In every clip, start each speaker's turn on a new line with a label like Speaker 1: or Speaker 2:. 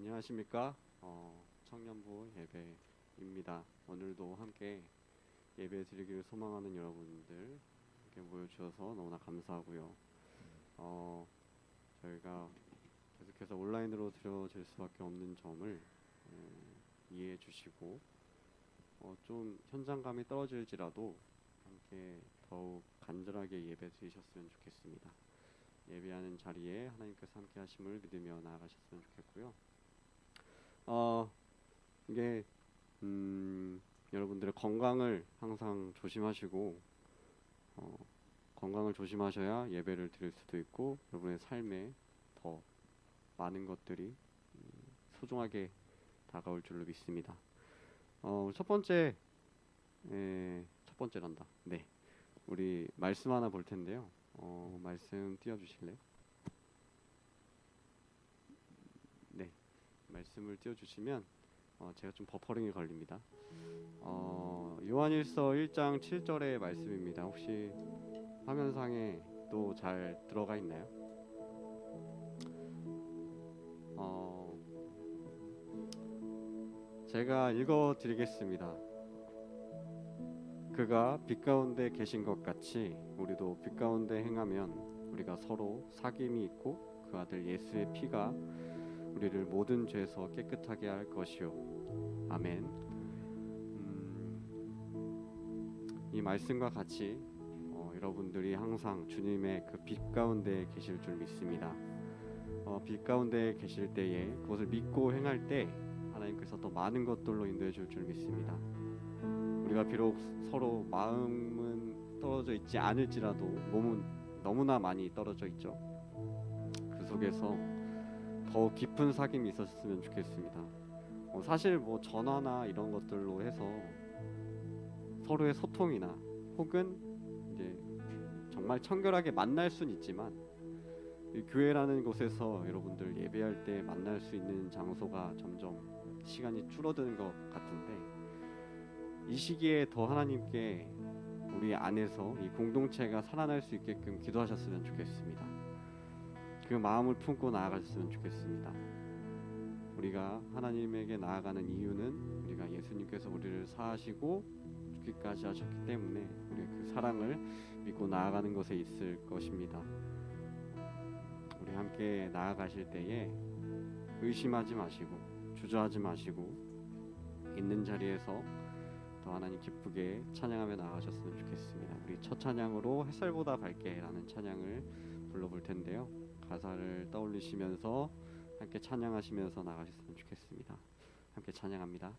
Speaker 1: 안녕하십니까? 청년부 예배입니다. 오늘도 함께 예배 드리기를 소망하는 여러분들 함께 모여주셔서 너무나 감사하고요. 저희가 계속해서 온라인으로 드려질 수밖에 없는 점을 이해해 주시고 좀 현장감이 떨어질지라도 함께 더욱 간절하게 예배 드리셨으면 좋겠습니다. 예배하는 자리에 하나님께서 함께 하심을 믿으며 나아가셨으면 좋겠고요. 이게 여러분들의 건강을 항상 조심하시고 건강을 조심하셔야 예배를 드릴 수도 있고 여러분의 삶에 더 많은 것들이 소중하게 다가올 줄로 믿습니다. 첫 번째란다. 네, 우리 말씀 하나 볼 텐데요. 말씀 띄워주실래요? 네, 말씀을 띄워주시면 제가 좀 버퍼링이 걸립니다. 요한일서 1장 7절의 말씀입니다. 혹시 화면상에 또 잘 들어가 있나요? 제가 읽어드리겠습니다. 그가 빛 가운데 계신 것 같이 우리도 빛 가운데 행하면 우리가 서로 사귐이 있고 그 아들 예수의 피가 우리를 모든 죄에서 깨끗하게 할 것이요. 아멘. 이 말씀과 같이 여러분들이 항상 주님의 그 빛 가운데 계실 줄 믿습니다. 빛 가운데 계실 때에 그것을 믿고 행할 때 하나님께서 더 많은 것들로 인도해 줄 줄 믿습니다. 우리가 비록 서로 마음은 떨어져 있지 않을지라도 몸은 너무나 많이 떨어져 있죠. 그 속에서 더 깊은 사귐이 있었으면 좋겠습니다. 사실 전화나 이런 것들로 해서 서로의 소통이나 혹은 이제 정말 청결하게 만날 수는 있지만 이 교회라는 곳에서 여러분들 예배할 때 만날 수 있는 장소가 점점 시간이 줄어드는 것 같은데 이 시기에 더 하나님께 우리 안에서 이 공동체가 살아날 수 있게끔 기도하셨으면 좋겠습니다. 그 마음을 품고 나아가셨으면 좋겠습니다. 우리가 하나님에게 나아가는 이유는 우리가 예수님께서 우리를 사하시고 죽기까지 하셨기 때문에 우리의 그 사랑을 믿고 나아가는 것에 있을 것입니다. 우리 함께 나아가실 때에 의심하지 마시고 주저하지 마시고 있는 자리에서 더 하나님 기쁘게 찬양하며 나아가셨으면 좋겠습니다. 우리 첫 찬양으로 햇살보다 밝게라는 찬양을 불러볼 텐데요. 가사를 떠올리시면서 함께 찬양하시면서 나가셨으면 좋겠습니다. 함께 찬양합니다.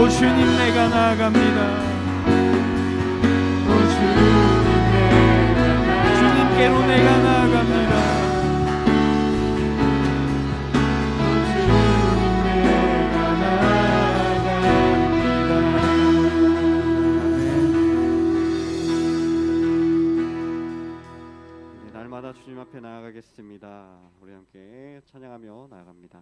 Speaker 2: 오 주님 내가 나아갑니다. 오 주님께로 내가 나아갑니다.
Speaker 1: 날마다 주님 앞에 나아가겠습니다. 우리 함께 찬양하며 나아갑니다.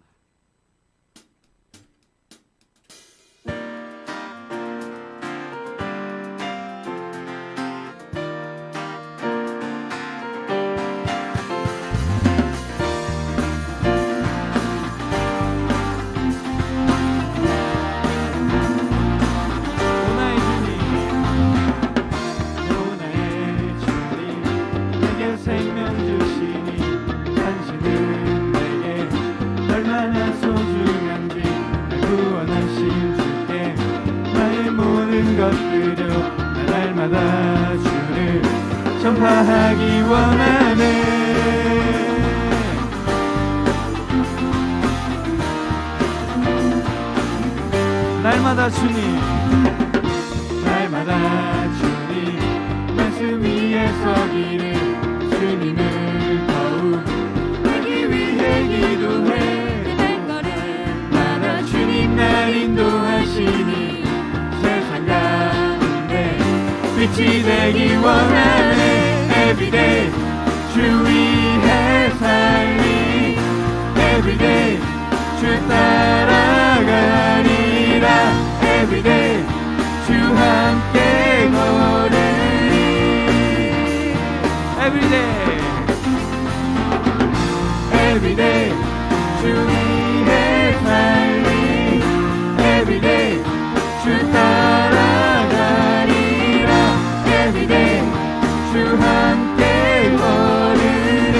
Speaker 2: 날마다 주를 전파하기 원하네. 날마다 주님, 날마다 주님 말씀 위에 서기를 주님을 더욱 알기 위해 기도해. 날마다 주님 날 인도하시니 세상 가운데 빛이 되기 원하네. Everyday 주 위해 살리. Everyday 주 따라가리라. Everyday 주 함께 걸으리. Everyday Everyday 주 위해 살리. Everyday 주 따라가리라. Everyday 주 함께 걸으리.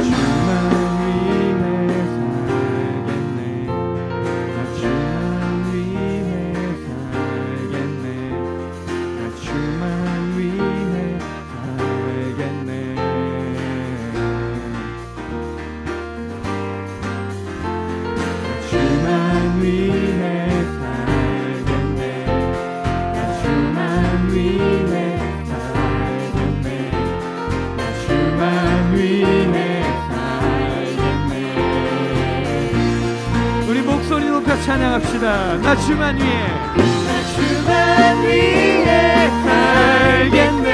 Speaker 2: 주만 위해 살겠네. 나 주만 위해 살겠네. 나 주만 위해 살겠네. 주만 위해 살겠네. 나 주만 위해 살겠네. 나 주만 위해 살겠네. 우리 목소리 높여 찬양합시다. 나 주만 위해, 나 주만 위해 살겠네.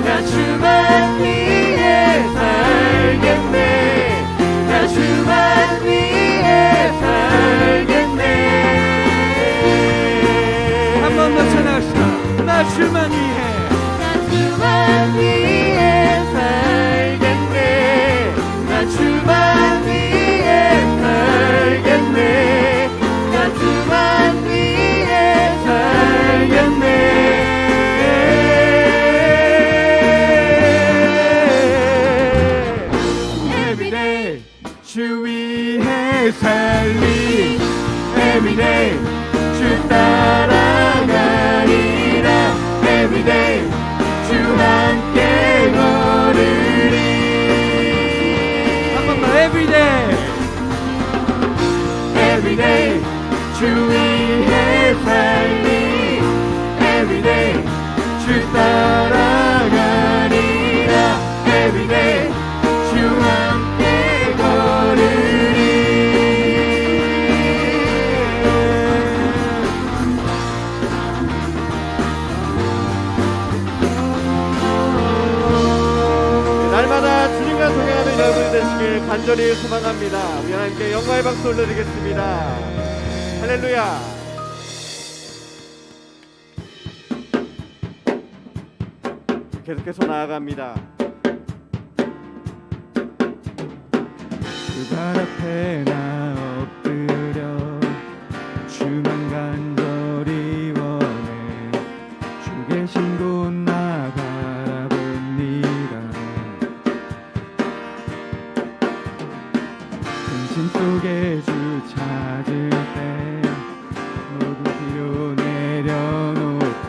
Speaker 2: 나 주만 위해 살겠네. 나 주만 위해 살겠네. 한 번 더 찬양합시다. 나 주만 위해, 나 주만 위해 살겠네. 나 주만 위해 살겠네. 나 주만 위해 살겠네. Everyday 주 위해 살리. Everyday 주 따라가리라. Everyday 주 함께 걸으리. 한 번 더. Everyday Everyday 주 위해 살리. Everyday 주 따라가리라. Everyday 주 함께 걸으리.
Speaker 1: 날마다 주님과 동행하는 여러분이 되시길 간절히 소망합니다. 우리 하나님께 영광의 박수 올려드리겠습니다. 할렐루야. 계속해서 나아갑니다.
Speaker 2: 주 발 앞에 나 엎드려 주만 간절히 원해. 주 계신 곳 나 바라봅니다. 근심 속에 주 찾을 때 모두 뒤로 내려놓고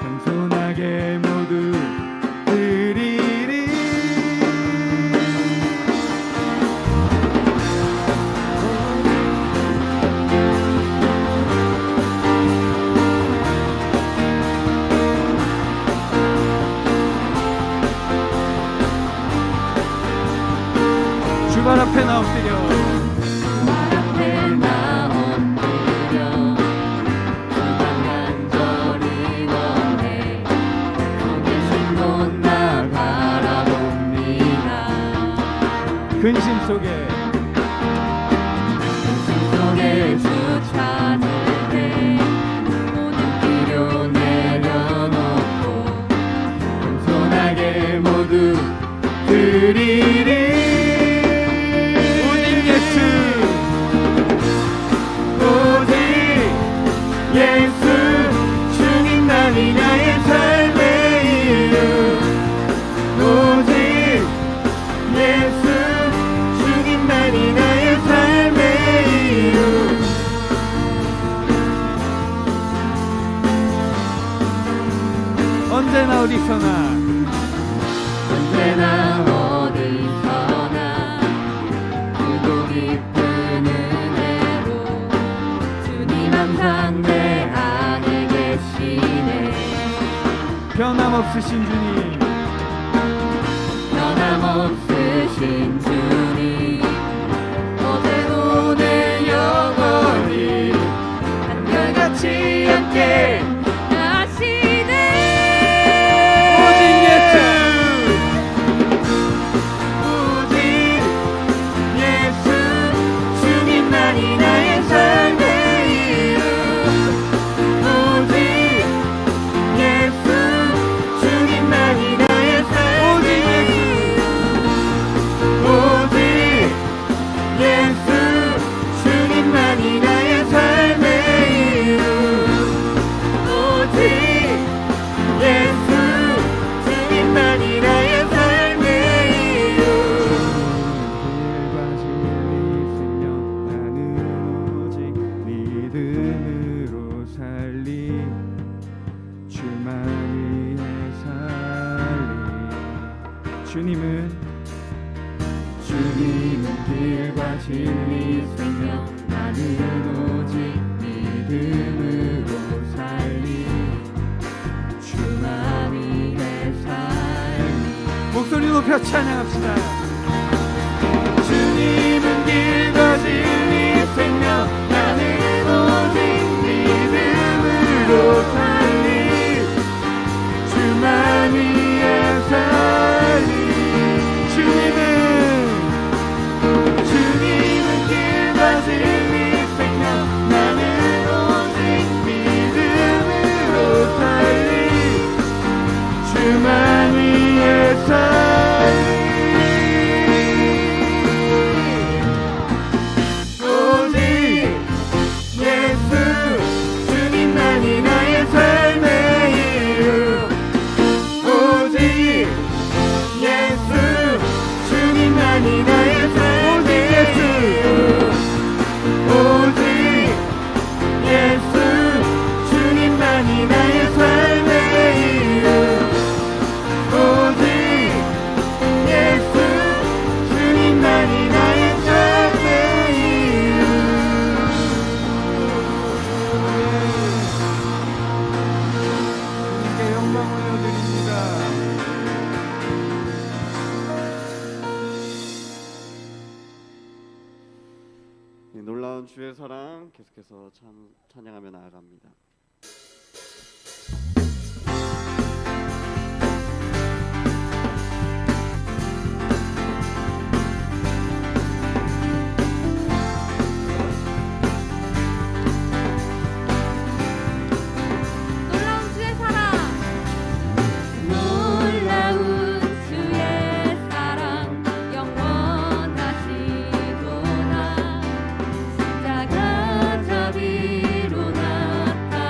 Speaker 2: 겸손하게 모두 드리리. 발 앞에 나 엎드려
Speaker 3: 발 앞에 나 엎드려 주가 간절히 원해 주 계신 곳 나 바라봅니다.
Speaker 2: 근심 속에
Speaker 3: 주 찾을 때 모든 필요 내려놓고 겸손하게 모두 드리리.
Speaker 2: 오직 예수 오직 예수 주님만이 나의 삶의 이유 오직 예수 주님만이 나의 삶의 이유 언제나 어디서나
Speaker 3: 언제나 어디서나 크고 깊은 은혜로 주님 항상 내 안에 계시네.
Speaker 2: 변함없으신 주님
Speaker 3: 변함없으신 주님 어제 오늘 영원히 한결같이 함께 하시네.
Speaker 2: 오직 예수 오직 예수 주님만이 나의 삶의 이유 오직 예수 주님만이 나의 삶의 이유 오직 예수 주님만이 나의 삶의 이유 오직 예수 주님만이 나의 삶의 이유 길과 진리 생명 나는 오직 믿음으로 살리 주만 위해 살리 주님은 길과 진리 생명 나는 오직 믿음으로 살리 주만 위해 살리 목소리 높여 찬양합시다. 주님은 길과 진리 생명 나는 오직 믿음으로 살리 주만 위해 살리 주님은 길과 진리 생명 나는 오직 믿음으로 살리 주만 위해 살리 오직 예수 주님만이 나의 삶의 이유 오직 예수 주님만이 나의 삶의 이유 오직 예수 주님만이 나의 삶의 이유 오직 예수 주님만이 나의 삶의 이유 주님께 영광 올려드립니다.
Speaker 1: 놀라운 주의 사랑 계속해서 찬양하며 나아갑니다.
Speaker 3: 놀라운 주의 사랑 놀라운 주의 사랑 영원하시구나. 십자가 자비로 나타나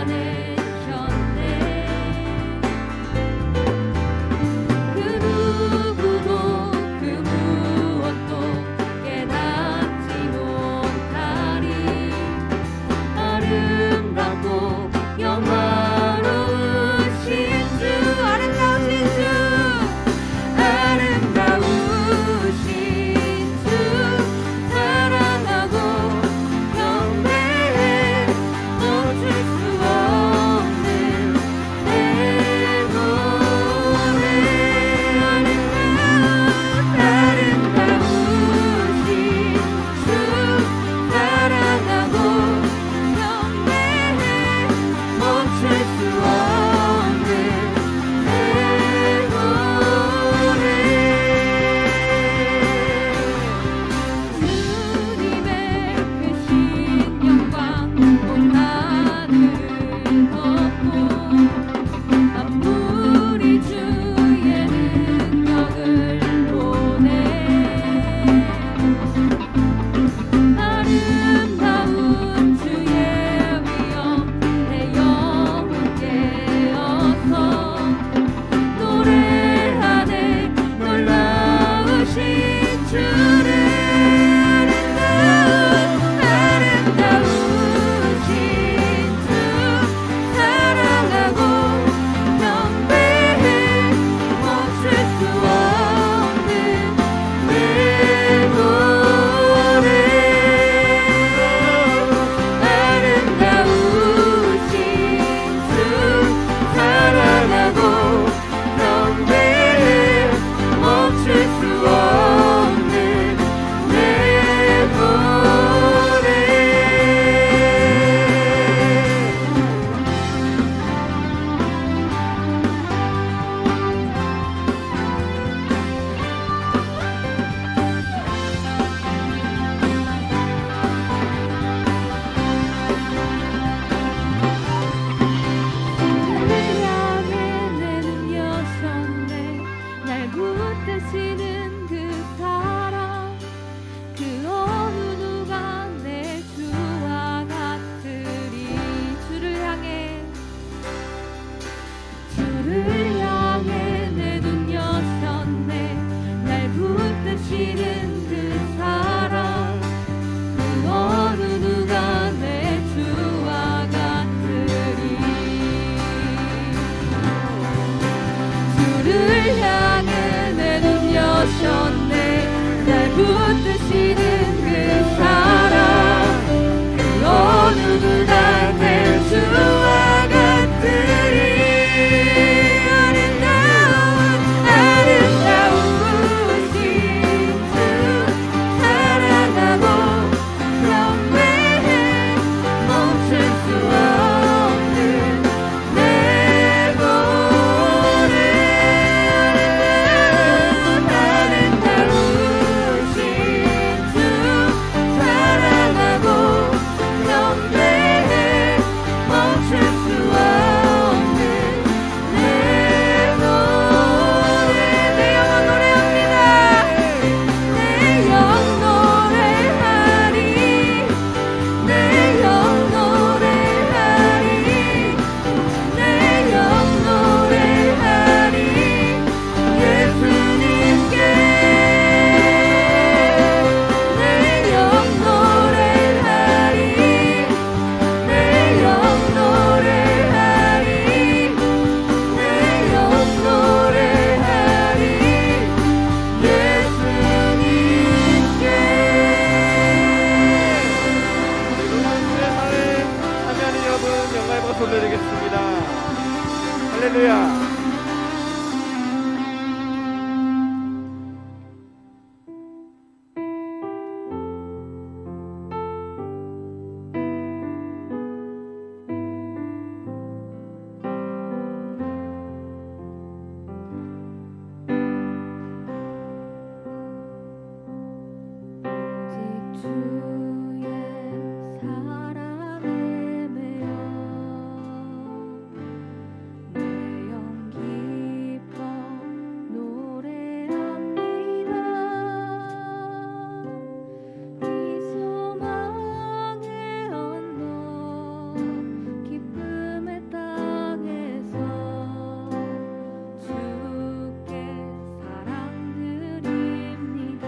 Speaker 3: 붙드시는 그 사랑 그 어느 누가 내 주와 같으리 주를 향해 내 눈 여셨네 날 붙드시는 그 사랑 그 어느 누가 내 주와 같으리 아름다우신 주 사랑하고 경배해 멈출 수 없는 내 노래 아름다우신 주 사랑하고 경배해 멈출 수 없는 내 노래 내 영혼 노래합니다 내 영 노래하리 내 영 노래하리 내 영 노래하리 예수님께 내 영 노래하리 내 영 노래하리 내 영 노래하리 예수님께
Speaker 2: 주의 사회 참여하는 여러분 영광의 박수 올려드리겠습니다. 할렐루야.
Speaker 3: 오직 주의 사랑에 매여 내 영 기뻐 노래합니다 이 소망의 언덕 기쁨의 땅에서 주께 사랑 드립니다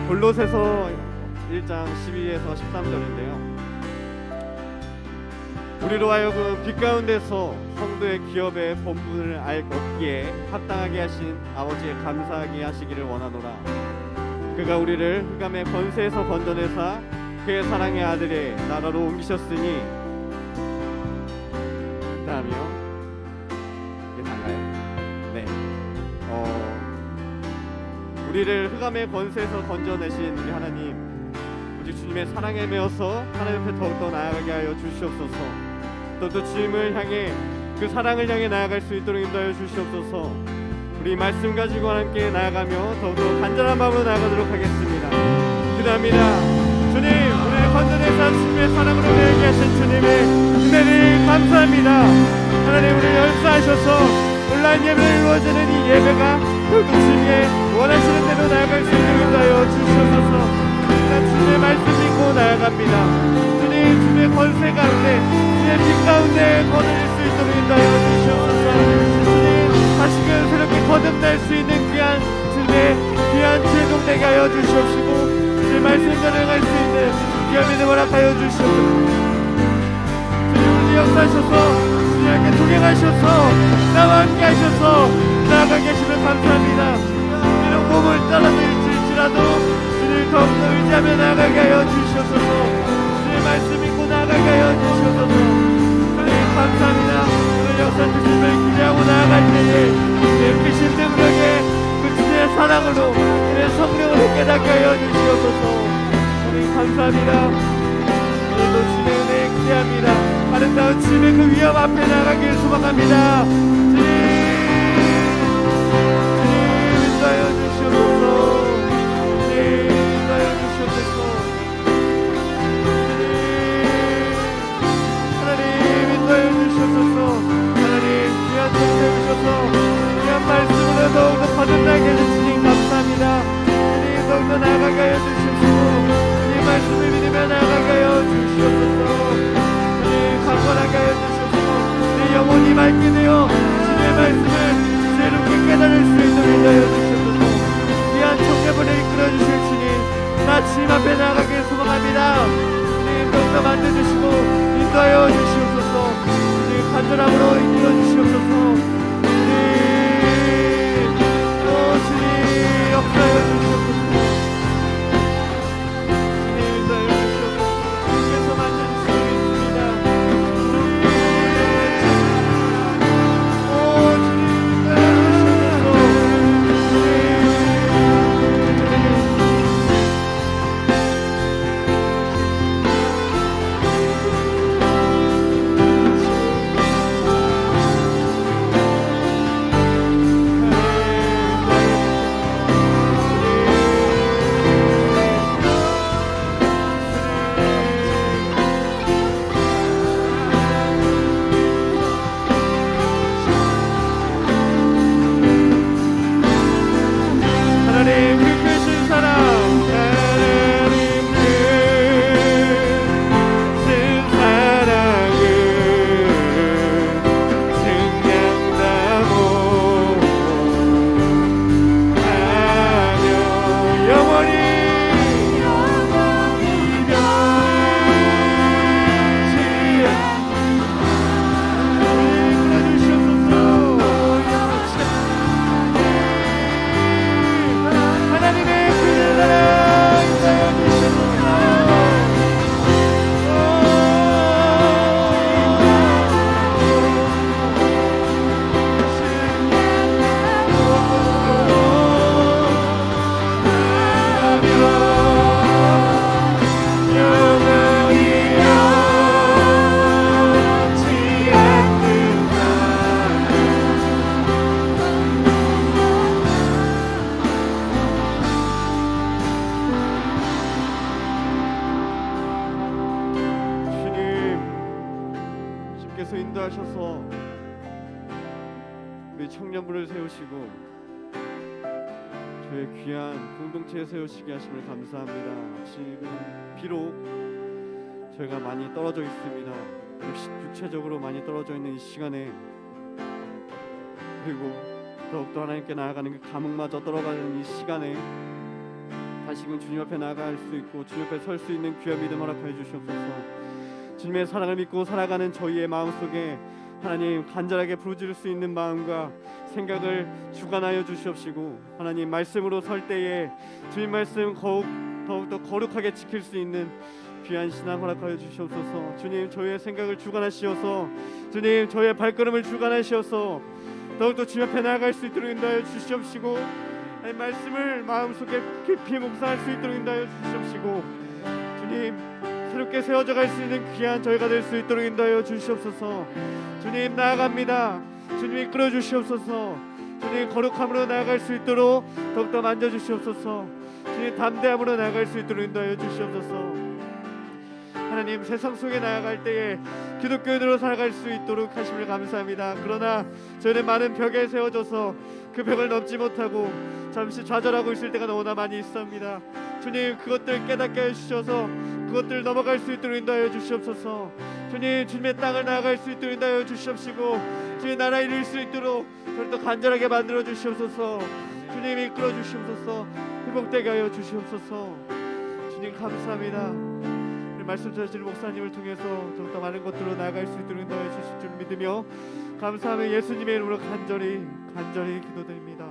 Speaker 1: 골로새서 1장 12에서 13절인데요. 우리로 하여금 빛 가운데서 성도의 기업의 본분을 얻기에 합당하게 하신 아버지에 감사하게 하시기를 원하노라. 그가 우리를 흑암의 권세에서 건져내사 그의 사랑의 아들의 나라로 옮기셨으니. 다음이요. 이게 단가요? 네. 우리를 흑암의 권세에서 건져내신 우리 하나님, 오직 주님의 사랑에 매어서 하나님 앞에 더욱더 나아가게 하여 주시옵소서. 또 주님을 향해 그 사랑을 향해 나아갈 수 있도록 인도하여 주시옵소서. 우리 말씀 가지고 함께 나아가며 더욱더 간절한 마음으로 나아가도록 하겠습니다. 기도합니다. 주님, 우리를 건져내사 주님의 사랑으로 되게 하신 주님의 은혜를 감사합니다. 하나님, 우리를 열사하셔서 온라인 예배를 이루어지는 이 예배가 더욱더 주님의 원하시는 대로 나아갈 수 있도록 인도하여 주시옵소서. 주님의 말씀 믿고 나아갑니다. 주님, 주님의 권세 가운데, 주님의 빛 가운데 거듭날 수 있도록 인도하여 주시옵소서. 주님, 다시금 새롭게 거듭날 수 있는 귀한 주님의 귀한 제동 되게 하여 주시옵시고, 주님의 말씀 전행할 수 있는 귀한 믿음 허락하여 주시옵소서. 주님, 우리 역사하셔서 주님께 동행하셔서 나와 함께 하셔서 나아가 계시면 감사합니다. 우리는 몸을 떨어질지라도 주님 더욱더 의지하며 나아가게 하여 주시옵소서. 주님 말씀 믿고 나아가게 하여 주시옵소서. 주님 감사합니다. 오늘 역사 주님을 기대하고 나아갈 때에 주님 크신 능력에 그 주님의 사랑으로 주님의 성령으로 깨닫게 하여 주시옵소서. 주님 감사합니다. 오늘도 주님의 은혜에 기대합니다. 아름다운 주님의 그 위엄 앞에 나아가길 소망합니다. 주님 인도하여 주시옵소서. 말씀으로 더욱더 거듭나게 해주시니 감사합니다. 주님 더욱더 나아가게 하여 주시옵시고, 주님 말씀을 믿으며 나아가게 하여 주시옵소서. 주님 강건하게 하여 주시옵소서. 내 영혼이 맑게 되어 주님의 말씀을 새롭게 깨달을 수 있도록 하여 주시옵소서. 귀한 청년분을 이끌어 주실 주님, 나 주님 앞에 나아가길 소망합니다. 주님 더욱더 만져주시고 인도하여 주시옵소서. 주님 간절함으로 이끌어 주시옵소서. 역사하여 주시옵소서. 주님 인도하여 주시옵소서. 주께서 만져주시고 있습니다. 주님 인도하여 인도하셔서 우리 청년부를 세우시고 저의 귀한 공동체에 세우시게 하심을 감사합니다. 지금 비록 저희가 많이 떨어져 있습니다. 육체적으로 많이 떨어져 있는 이 시간에, 그리고 더욱더 하나님께 나아가는 그 감흥마저 떨어가는 이 시간에 다시금 주님 앞에 나아갈 수 있고 주님 앞에 설 수 있는 귀한 믿음 허락하여 주시옵소서. 주님의 사랑을 믿고 살아가는 저희의 마음속에 하나님 간절하게 부르짖을 수 있는 마음과 생각을 주관하여 주시옵시고 하나님 말씀으로 설 때에 주님 말씀 더욱더 거룩하게 지킬 수 있는 귀한 신앙 허락하여 주시옵소서. 주님 저희의 생각을 주관하시어서 주님 저희의 발걸음을 주관하시어서 더욱더 주님 앞에 나아갈 수 있도록 인도하여 주시옵시고 하나님 말씀을 마음속에 깊이 묵상할 수 있도록 인도하여 주시옵시고 주님 새롭게 세워져 갈 수 있는 귀한 저희가 될 수 있도록 인도하여 주시옵소서. 주님 나아갑니다. 주님 이끌어 주시옵소서. 주님 거룩함으로 나아갈 수 있도록 더욱더 만져주시옵소서. 주님 담대함으로 나아갈 수 있도록 인도하여 주시옵소서. 하나님 세상 속에 나아갈 때에 기독교인으로 살아갈 수 있도록 하심을 감사합니다. 그러나 저희는 많은 벽에 세워져서 그 벽을 넘지 못하고 잠시 좌절하고 있을 때가 너무나 많이 있습니다. 주님 그것들 깨닫게 해주셔서 그것들 넘어갈 수 있도록 인도하여 주시옵소서. 주님 주님의 땅을 나아갈 수 있도록 인도하여 주시옵시고 주님 나라 이룰 수 있도록 저를 더 간절하게 만들어 주시옵소서. 주님 이끌어 주시옵소서. 회복되게 하여 주시옵소서. 주님 감사합니다. 말씀 전하시는 목사님을 통해서 더욱더 많은 것들로 나아갈 수 있도록 인도하여 주실 줄 믿으며 감사하며 예수님의 이름으로 간절히 기도드립니다.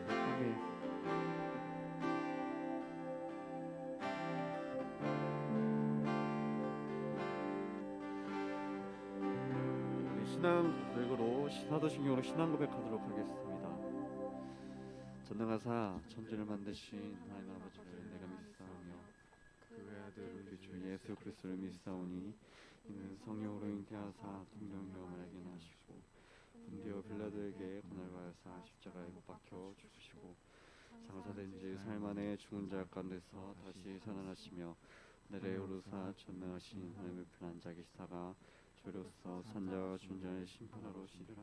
Speaker 1: 아멘. 신앙 고백으로 사도신경으로 신앙 고백하도록 하겠습니다. 전능하사 천지를 만드신 하나님 아버지를 내가 믿사오며 그 외아들 우리 주 예수 그리스도를 믿사오니 이는 성령으로 잉태하사 동정녀를 알게 하시고 본디오 빌라도에게 고난하사 십자가에 못 박혀 죽으시고 장사된 지 사흘 만에 죽은 자 가운데서 다시 살아나시며 내래 오르사 전능하신 하나님의 편한 자 계시다가 저로서 산자와 존재하는 심판하러 오시리라.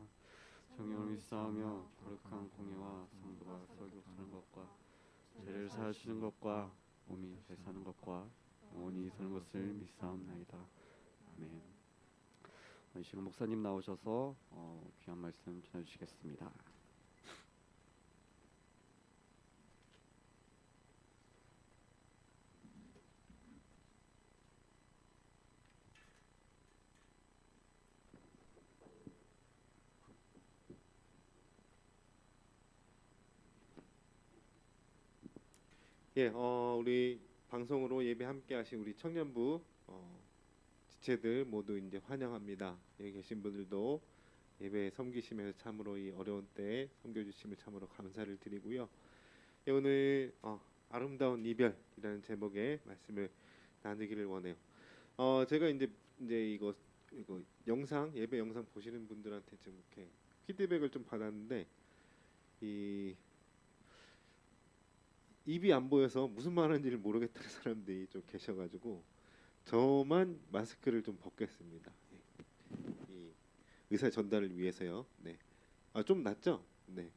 Speaker 1: 성령을 믿사오며 거룩한 공예와 성도가 설교하는 것과 죄를 사하시는 것과 몸이 되사는 것과 영원히 사는 것을 믿사옵나이다. 아멘. 이 시간 목사님 나오셔서 귀한 말씀 전해주시겠습니다.
Speaker 4: 예, 우리 방송으로 예배 함께 하신 우리 청년부 지체들 모두 이제 환영합니다. 여기 계신 분들도 예배 섬기시면서 참으로 이 어려운 때에 섬겨주심을 참으로 감사를 드리고요. 예, 오늘 아름다운 이별이라는 제목의 말씀을 나누기를 원해요. 제가 이제 이거 영상 예배 영상 보시는 분들한테 좀 이렇게 피드백을 좀 받았는데 입이 안 보여서 무슨 말하는지를 모르겠다는 사람들이 좀 계셔가지고 저만 마스크를 좀 벗겠습니다. 이 의사 전달을 위해서요. 네, 좀 낫죠? 네,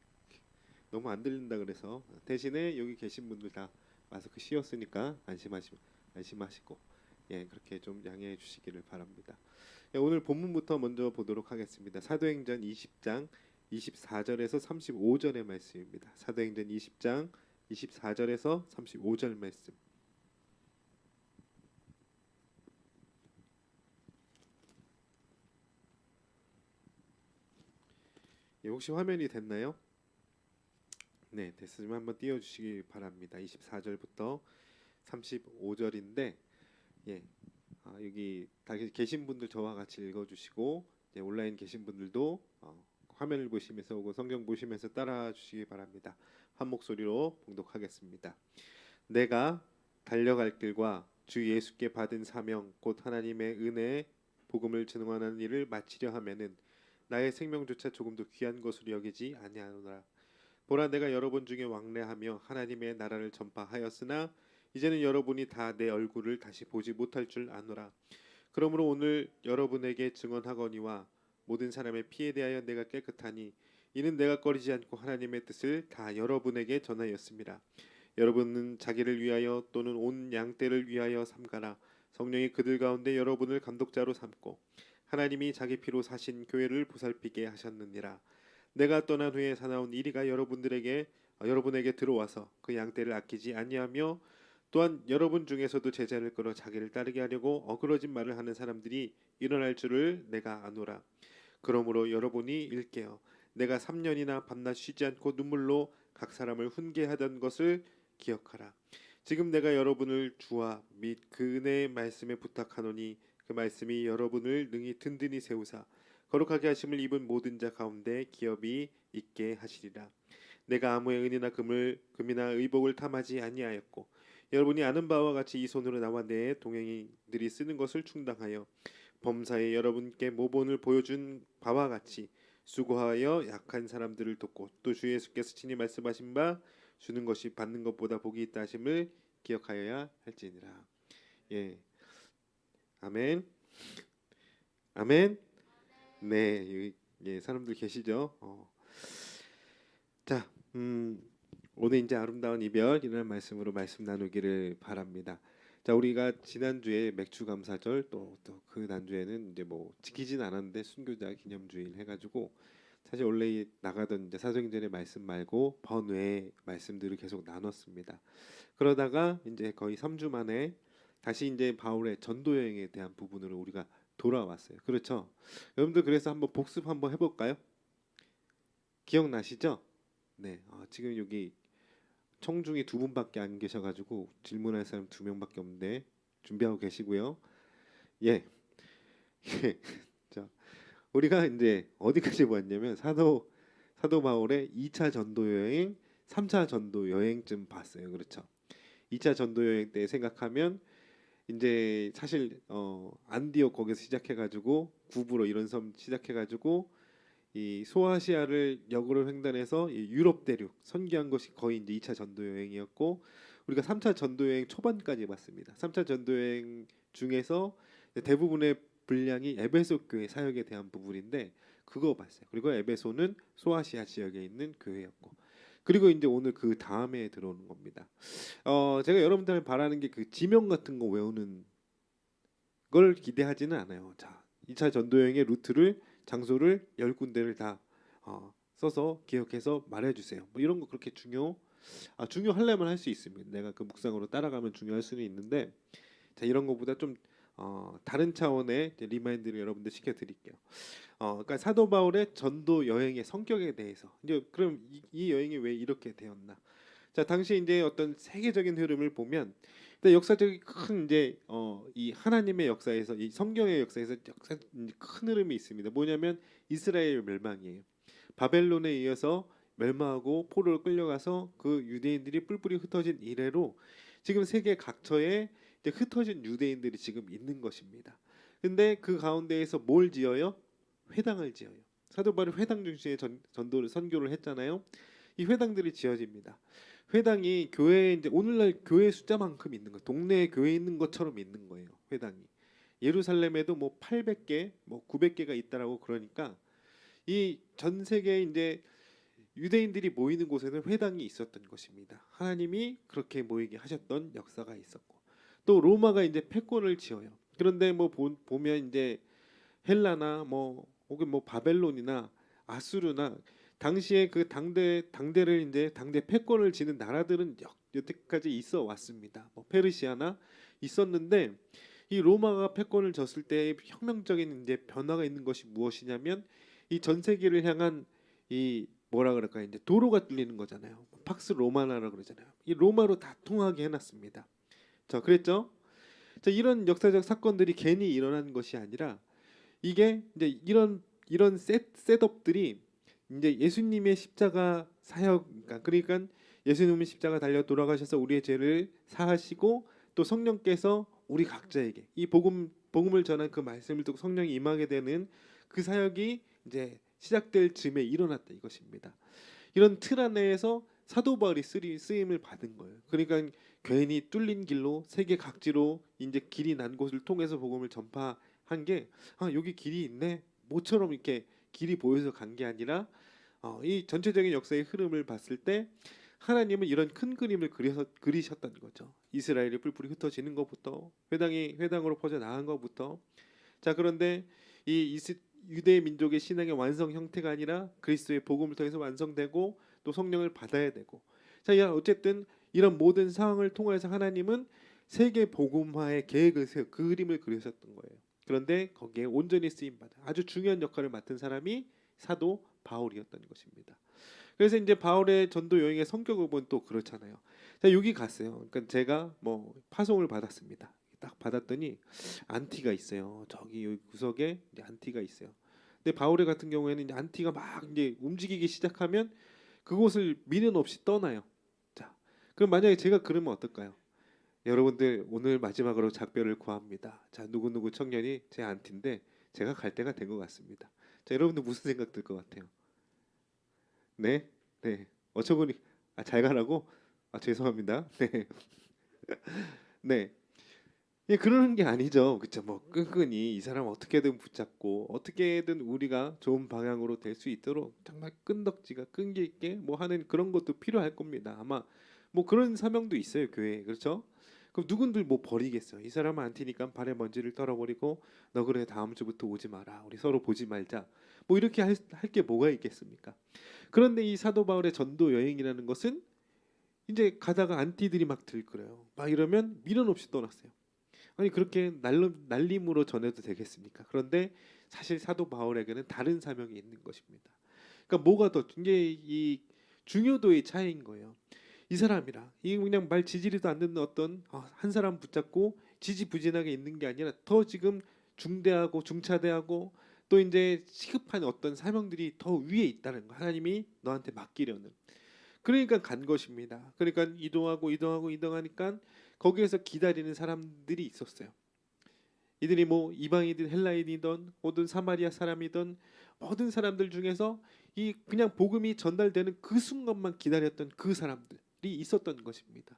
Speaker 4: 너무 안 들린다 그래서 대신에 여기 계신 분들 다 마스크 씌웠으니까 안심하시고 예 그렇게 좀 양해해 주시기를 바랍니다. 예, 오늘 본문부터 먼저 보도록 하겠습니다. 사도행전 20장 24절에서 35절의 말씀입니다. 사도행전 20장 24절에서 35절 말씀. 예, 혹시 화면이 됐나요? 네, 됐으면 한번 띄워주시기 바랍니다. 24절부터 35절인데, 예, 여기 다 계신 분들 저와 같이 읽어주시고, 예, 온라인 계신 분들도 화면을 보시면서 오고 성경 보시면서 따라 주시기 바랍니다. 한 목소리로 봉독하겠습니다. 내가 달려갈 길과 주 예수께 받은 사명 곧 하나님의 은혜의 복음을 증언하는 일을 마치려 하면은 나의 생명조차 조금도 귀한 것으로 여기지 아니하노라. 보라 내가 여러 번 중에 왕래하며 하나님의 나라를 전파하였으나 이제는 여러분이 다 내 얼굴을 다시 보지 못할 줄 아노라. 그러므로 오늘 여러분에게 증언하거니와 모든 사람의 피에 대하여 내가 깨끗하니 이는 내가 꺼리지 않고 하나님의 뜻을 다 여러분에게 전하였습니다. 여러분은 자기를 위하여 또는 온 양떼를 위하여 삼가라. 성령이 그들 가운데 여러분을 감독자로 삼고 하나님이 자기 피로 사신 교회를 보살피게 하셨느니라. 내가 떠난 후에 사나운 이리가 여러분들에게 여러분에게 들어와서 그 양떼를 아끼지 아니하며 또한 여러분 중에서도 제자를 끌어 자기를 따르게 하려고 어그러진 말을 하는 사람들이 일어날 줄을 내가 아노라. 그러므로 여러분이 일깨어 내가 3년이나 밤낮 쉬지 않고 눈물로 각 사람을 훈계하던 것을 기억하라. 지금 내가 여러분을 주와 및 그 은혜의 말씀에 부탁하노니 그 말씀이 여러분을 능히 든든히 세우사 거룩하게 하심을 입은 모든 자 가운데 기업이 있게 하시리라. 내가 아무의 은이나 금이나 의복을 탐하지 아니하였고 여러분이 아는 바와 같이 이 손으로 나와 내 동행인들이 쓰는 것을 충당하여 범사에 여러분께 모본을 보여준 바와 같이 수고하여 약한 사람들을 돕고 또 주 예수께서 친히 말씀하신 바 주는 것이 받는 것보다 복이 있다 하심을 기억하여야 할지니라. 예, 아멘, 아멘. 네, 여기 예, 사람들 계시죠? 자, 오늘 이제 아름다운 이별이라는 말씀으로 말씀 나누기를 바랍니다. 자, 우리가 지난주에 맥주 감사절 또 그 난주에는 이제 뭐 지키진 않았는데 순교자 기념주일 해가지고 사실 원래 나가던 이제 사도행전의 말씀 말고 번외의 말씀들을 계속 나눴습니다. 그러다가 이제 거의 3주 만에 다시 이제 바울의 전도 여행에 대한 부분으로 우리가 돌아왔어요. 그렇죠? 여러분들 그래서 한번 복습 한번 해볼까요? 기억나시죠? 네, 지금 여기 청중이 2분밖에 안 계셔가지고 질문할 사람 2명밖에 없는데 준비하고 계시고요. 예, 예. 자, 우리가 이제 어디까지 보았냐면 사도 바울의 2차 전도 여행, 3차 전도 여행쯤 봤어요. 그렇죠? 2차 전도 여행 때 생각하면 이제 사실 안디옥 거기서 시작해가지고 구브로 이런 섬 시작해가지고 이 소아시아를 역으로 횡단해서 이 유럽 대륙 선교한 것이 거의 이제 2차 전도 여행이었고 우리가 3차 전도 여행 초반까지 봤습니다. 3차 전도 여행 중에서 대부분의 분량이 에베소 교회 사역에 대한 부분인데 그거 봤어요. 그리고 에베소는 소아시아 지역에 있는 교회였고 그리고 이제 오늘 그 다음에 들어오는 겁니다. 제가 여러분들 바라는 게 그 지명 같은 거 외우는 걸 기대하지는 않아요. 자, 2차 전도 여행의 루트를 장소를 10군데를 다 써서 기억해서 말해주세요. 뭐 이런 거 그렇게 중요하려면 할 수 있습니다. 내가 그 묵상으로 따라가면 중요할 수는 있는데 자 이런 거보다 좀 다른 차원의 리마인드를 여러분들 시켜드릴게요. 그러니까 사도 바울의 전도 여행의 성격에 대해서 이제 그럼 이 여행이 왜 이렇게 되었나? 자 당시 이제 어떤 세계적인 흐름을 보면 역사적인 큰 이제 이 하나님의 역사에서 이 성경의 역사에서 큰 흐름이 있습니다. 뭐냐면 이스라엘 멸망이에요. 바벨론에 이어서 멸망하고 포로로 끌려가서 그 유대인들이 뿔뿔이 흩어진 이래로 지금 세계 각처에 이제 흩어진 유대인들이 지금 있는 것입니다. 근데 그 가운데에서 뭘 지어요? 회당을 지어요. 사도 바울이 회당 중심의 전도를 선교를 했잖아요. 이 회당들이 지어집니다. 회당이 교회 이제 오늘날 교회 숫자만큼 있는 거, 동네에 교회 있는 것처럼 있는 거예요. 회당이 예루살렘에도 뭐 800개, 뭐 900개가 있다라고 그러니까 이 전 세계 이제 유대인들이 모이는 곳에는 회당이 있었던 것입니다. 하나님이 그렇게 모이게 하셨던 역사가 있었고 또 로마가 이제 패권을 지어요. 그런데 뭐 보면 이제 헬라나 뭐 혹은 뭐 바벨론이나 아수르나 당시에 그 당대를 이제 당대 패권을 지는 나라들은 여태까지 있어 왔습니다. 뭐 페르시아나 있었는데 이 로마가 패권을 졌을 때 혁명적인 이제 변화가 있는 것이 무엇이냐면 이 전 세계를 향한 이 뭐라 그럴까 이제 도로가 뚫리는 거잖아요. 팍스 로마나라고 그러잖아요. 이 로마로 다 통하게 해놨습니다. 자 그랬죠? 자 이런 역사적 사건들이 괜히 일어난 것이 아니라 이게 이제 이런 셋업들이 이제 예수님의 십자가 사역 그러니까 예수님이 십자가 달려 돌아가셔서 우리의 죄를 사하시고 또 성령께서 우리 각자에게 이 복음을 전한 그 말씀을 듣고 성령이 임하게 되는 그 사역이 이제 시작될 즈음에 일어났다 이것입니다. 이런 틀 안에서 사도 바울이 쓰임을 받은 거예요. 그러니까 괜히 뚫린 길로 세계 각지로 이제 길이 난 곳을 통해서 복음을 전파한 게 여기 길이 있네 모처럼 이렇게 길이 보여서 간 게 아니라 이 전체적인 역사의 흐름을 봤을 때 하나님은 이런 큰 그림을 그리셨던 거죠. 이스라엘이 뿔뿔이 흩어지는 것부터 회당으로 퍼져 나간 것부터 자 그런데 이 유대 민족의 신앙의 완성 형태가 아니라 그리스도의 복음을 통해서 완성되고 또 성령을 받아야 되고. 자, 어쨌든 이런 모든 상황을 통해서 하나님은 세계 복음화의 계획을 세워 그 그림을 그리셨던 거예요. 그런데 거기에 온전히 쓰임 받아 아주 중요한 역할을 맡은 사람이 사도 바울이었던 것입니다. 그래서 이제 바울의 전도 여행의 성격을 보면 또 그렇잖아요. 자, 여기 갔어요. 그러니까 제가 뭐 파송을 받았습니다. 딱 받았더니 안티가 있어요. 저기 여기 구석에 이제 안티가 있어요. 근데 바울의 같은 경우에는 이제 안티가 막 이제 움직이기 시작하면 그곳을 미련 없이 떠나요. 자, 그럼 만약에 제가 그러면 어떨까요? 여러분들 오늘 마지막으로 작별을 구합니다. 자, 누구누구 청년이 제 안티인데 제가 갈 때가 된 것 같습니다. 자, 여러분들 무슨 생각 들 것 같아요? 네, 네. 어처구니 잘 가라고? 죄송합니다. 네, 네. 예, 그러는 게 아니죠. 그쵸? 뭐 끈끈이 이 사람 어떻게든 붙잡고 어떻게든 우리가 좋은 방향으로 될 수 있도록 정말 끈덕지가 끈기 있게 뭐 하는 그런 것도 필요할 겁니다. 아마 뭐 그런 사명도 있어요, 교회에. 그렇죠? 그럼 누군들 뭐 버리겠어요. 이 사람은 안 튀니까 발에 먼지를 털어버리고 너 그래 다음 주부터 오지 마라. 우리 서로 보지 말자. 뭐 이렇게 할 게 뭐가 있겠습니까? 그런데 이 사도 바울의 전도 여행이라는 것은 이제 가다가 안티들이 막 들끓어요. 막 이러면 미련 없이 떠났어요. 아니 그렇게 날림으로 전해도 되겠습니까? 그런데 사실 사도 바울에게는 다른 사명이 있는 것입니다. 그러니까 뭐가 더 이게 이 중요도의 차이인 거예요. 이 사람이라 이 그냥 말 지지리도 않는 어떤 한 사람 붙잡고 지지부진하게 있는 게 아니라 더 지금 중대하고 중차대하고 또 이제 시급한 어떤 사명들이 더 위에 있다는 거. 하나님이 너한테 맡기려는. 그러니까 간 것입니다. 그러니까 이동하니까 거기에서 기다리는 사람들이 있었어요. 이들이 뭐 이방인이든 헬라인이든 모든 사마리아 사람이든 모든 사람들 중에서 이 그냥 복음이 전달되는 그 순간만 기다렸던 그 사람들이 있었던 것입니다.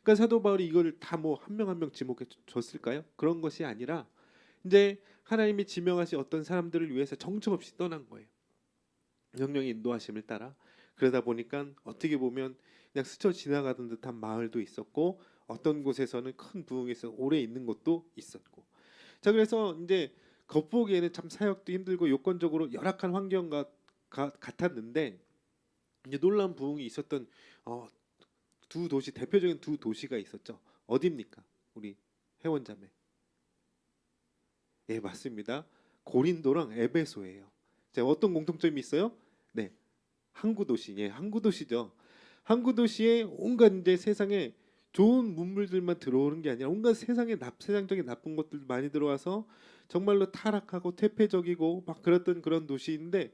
Speaker 4: 그러니까 사도 바울이 이걸 다 뭐 한 명 한 명 지목해 줬을까요? 그런 것이 아니라 이제 하나님이 지명하신 어떤 사람들을 위해서 정처없이 떠난 거예요. 성령의 인도하심을 따라. 그러다 보니까 어떻게 보면 그냥 스쳐 지나가던 듯한 마을도 있었고 어떤 곳에서는 큰 부흥에서 오래 있는 곳도 있었고. 자, 그래서 이제 겉보기에는 참 사역도 힘들고 요건적으로 열악한 환경과 같았는데 이제 놀라운 부흥이 있었던 두 도시, 대표적인 두 도시가 있었죠. 어디입니까? 우리 회원자매. 예, 맞습니다. 고린도랑 에베소예요. 자, 어떤 공통점이 있어요? 네, 항구 도시. 예, 항구 도시죠. 항구 도시에 온갖 이제 세상에 좋은 문물들만 들어오는 게 아니라 온갖 세상적인 나쁜 것들 많이 들어와서 정말로 타락하고 퇴폐적이고 막 그랬던 그런 도시인데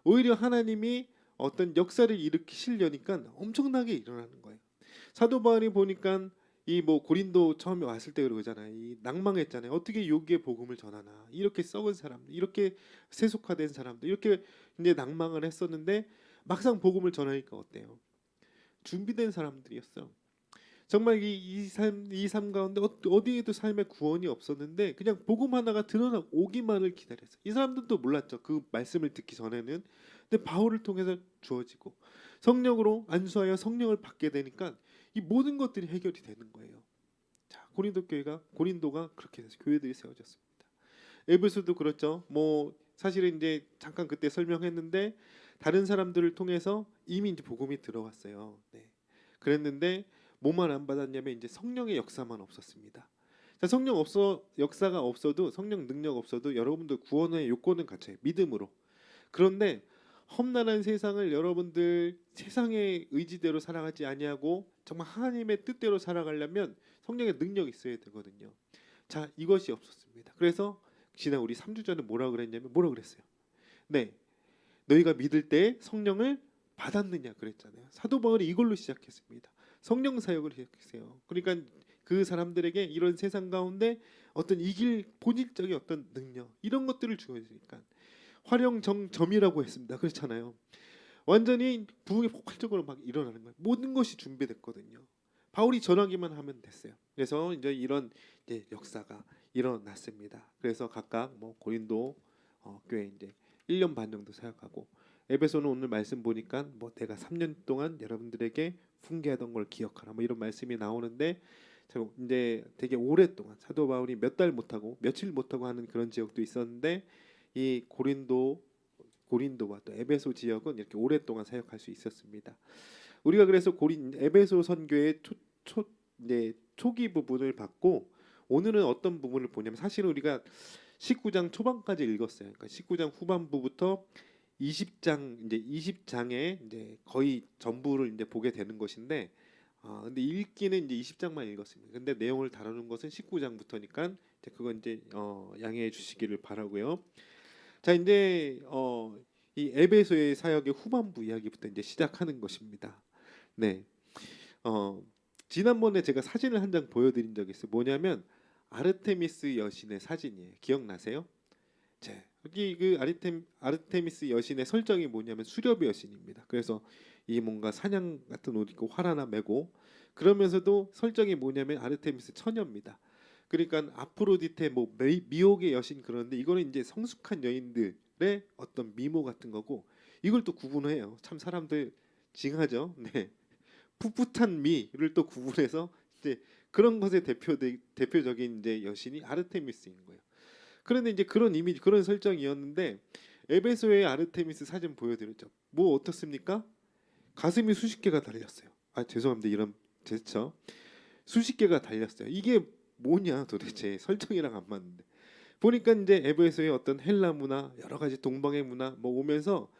Speaker 4: 오히려 하나님이 어떤 역사를 일으키시려니까 엄청나게 일어나는 거예요. 사도 바울이 보니까 이 뭐 고린도 처음에 왔을 때 그러잖아요. 이 낭망했잖아요. 어떻게 여기에 복음을 전하나? 이렇게 썩은 사람들, 이렇게 세속화된 사람들, 이렇게 이제 낭망을 했었는데 막상 복음을 전하니까 어때요? 준비된 사람들이었어. 정말 이 삶 가운데 어디에도 삶의 구원이 없었는데 그냥 복음 하나가 드러나 오기만을 기다렸어요. 이 사람들도 몰랐죠. 그 말씀을 듣기 전에는. 근데 바울을 통해서 주어지고 성령으로 안수하여 성령을 받게 되니까 이 모든 것들이 해결이 되는 거예요. 자, 고린도가 그렇게 해서 교회들이 세워졌습니다. 에베소도 그렇죠. 뭐 사실은 이제 잠깐 그때 설명했는데 다른 사람들을 통해서 이미 이제 복음이 들어왔어요. 네. 그랬는데 뭐만 안 받았냐면 이제 성령의 역사만 없었습니다. 자, 역사가 없어도 성령 능력 없어도 여러분들 구원의 요건은 갖춰요. 믿음으로. 그런데 험난한 세상을 여러분들 세상의 의지대로 살아가지 아니하고 정말 하나님의 뜻대로 살아가려면 성령의 능력이 있어야 되거든요. 자, 이것이 없었습니다. 그래서 지난 우리 3주 전에 뭐라 그랬어요? 네, 너희가 믿을 때 성령을 받았느냐 그랬잖아요. 사도 바울이 이걸로 시작했습니다. 성령 사역을 시작했어요. 그러니까 그 사람들에게 이런 세상 가운데 어떤 본질적인 어떤 능력 이런 것들을 주어지니까 활용점이라고 했습니다. 그렇잖아요. 완전히 부흥이 폭발적으로 막 일어나는 거예요. 모든 것이 준비됐거든요. 바울이 전하기만 하면 됐어요. 그래서 이제 이런 이제 역사가 일어났습니다. 그래서 각각 뭐 고린도 교회 이제 1년 반 정도 사역하고 에베소는 오늘 말씀 보니까 뭐 내가 3년 동안 여러분들에게 훈계하던 걸 기억하라 뭐 이런 말씀이 나오는데 이제 되게 오랫동안 사도 바울이 몇 달 못하고 며칠 못하고 하는 그런 지역도 있었는데 이 고린도 고린도와 또 에베소 지역은 이렇게 오랫동안 사역할 수 있었습니다. 우리가 그래서 에베소 선교의 이제 초기 부분을 봤고 오늘은 어떤 부분을 보냐면 사실은 우리가 19장 초반까지 읽었어요. 그러니까 19장 후반부부터 20장 이제 20장에 이제 거의 전부를 이제 보게 되는 것인데 근데 읽기는 이제 20장만 읽었습니다. 근데 내용을 다루는 것은 19장부터니까 이제 그건 이제 양해해 주시기를 바라고요. 자, 이제 이 에베소의 사역의 후반부 이야기부터 이제 시작하는 것입니다. 네. 지난번에 제가 사진을 한 장 보여드린 적이 있어요. 뭐냐면 아르테미스 여신의 사진이에요. 기억나세요? 자, 여기 그 아르테미스 여신의 설정이 뭐냐면 수렵 여신입니다. 그래서 이 뭔가 사냥 같은 옷 입고 활 하나 메고 그러면서도 설정이 뭐냐면 아르테미스 처녀입니다. 그러니까 아프로디테 뭐 미혹의 여신 그런데 이거는 이제 성숙한 여인들의 어떤 미모 같은 거고 이걸 또 구분해요. 참 사람들 징하죠. 네. 풋풋한 미를 또 구분해서 이제 그런 것의 대표적인 이제 여신이 아르테미스인 거예요. 그런데 이제 그런 이미지 그런 설정이었는데 에베소의 아르테미스 사진 보여드렸죠. 뭐 어떻습니까? 가슴이 수십 개가 달렸어요. 아 죄송합니다. 이런 제스처 수십 개가 달렸어요. 이게 뭐냐 도대체 설정이랑 안 맞는데 보니까 이제 에베소의 어떤 헬라 문화 여러 가지 동방의 문화 뭐 오면서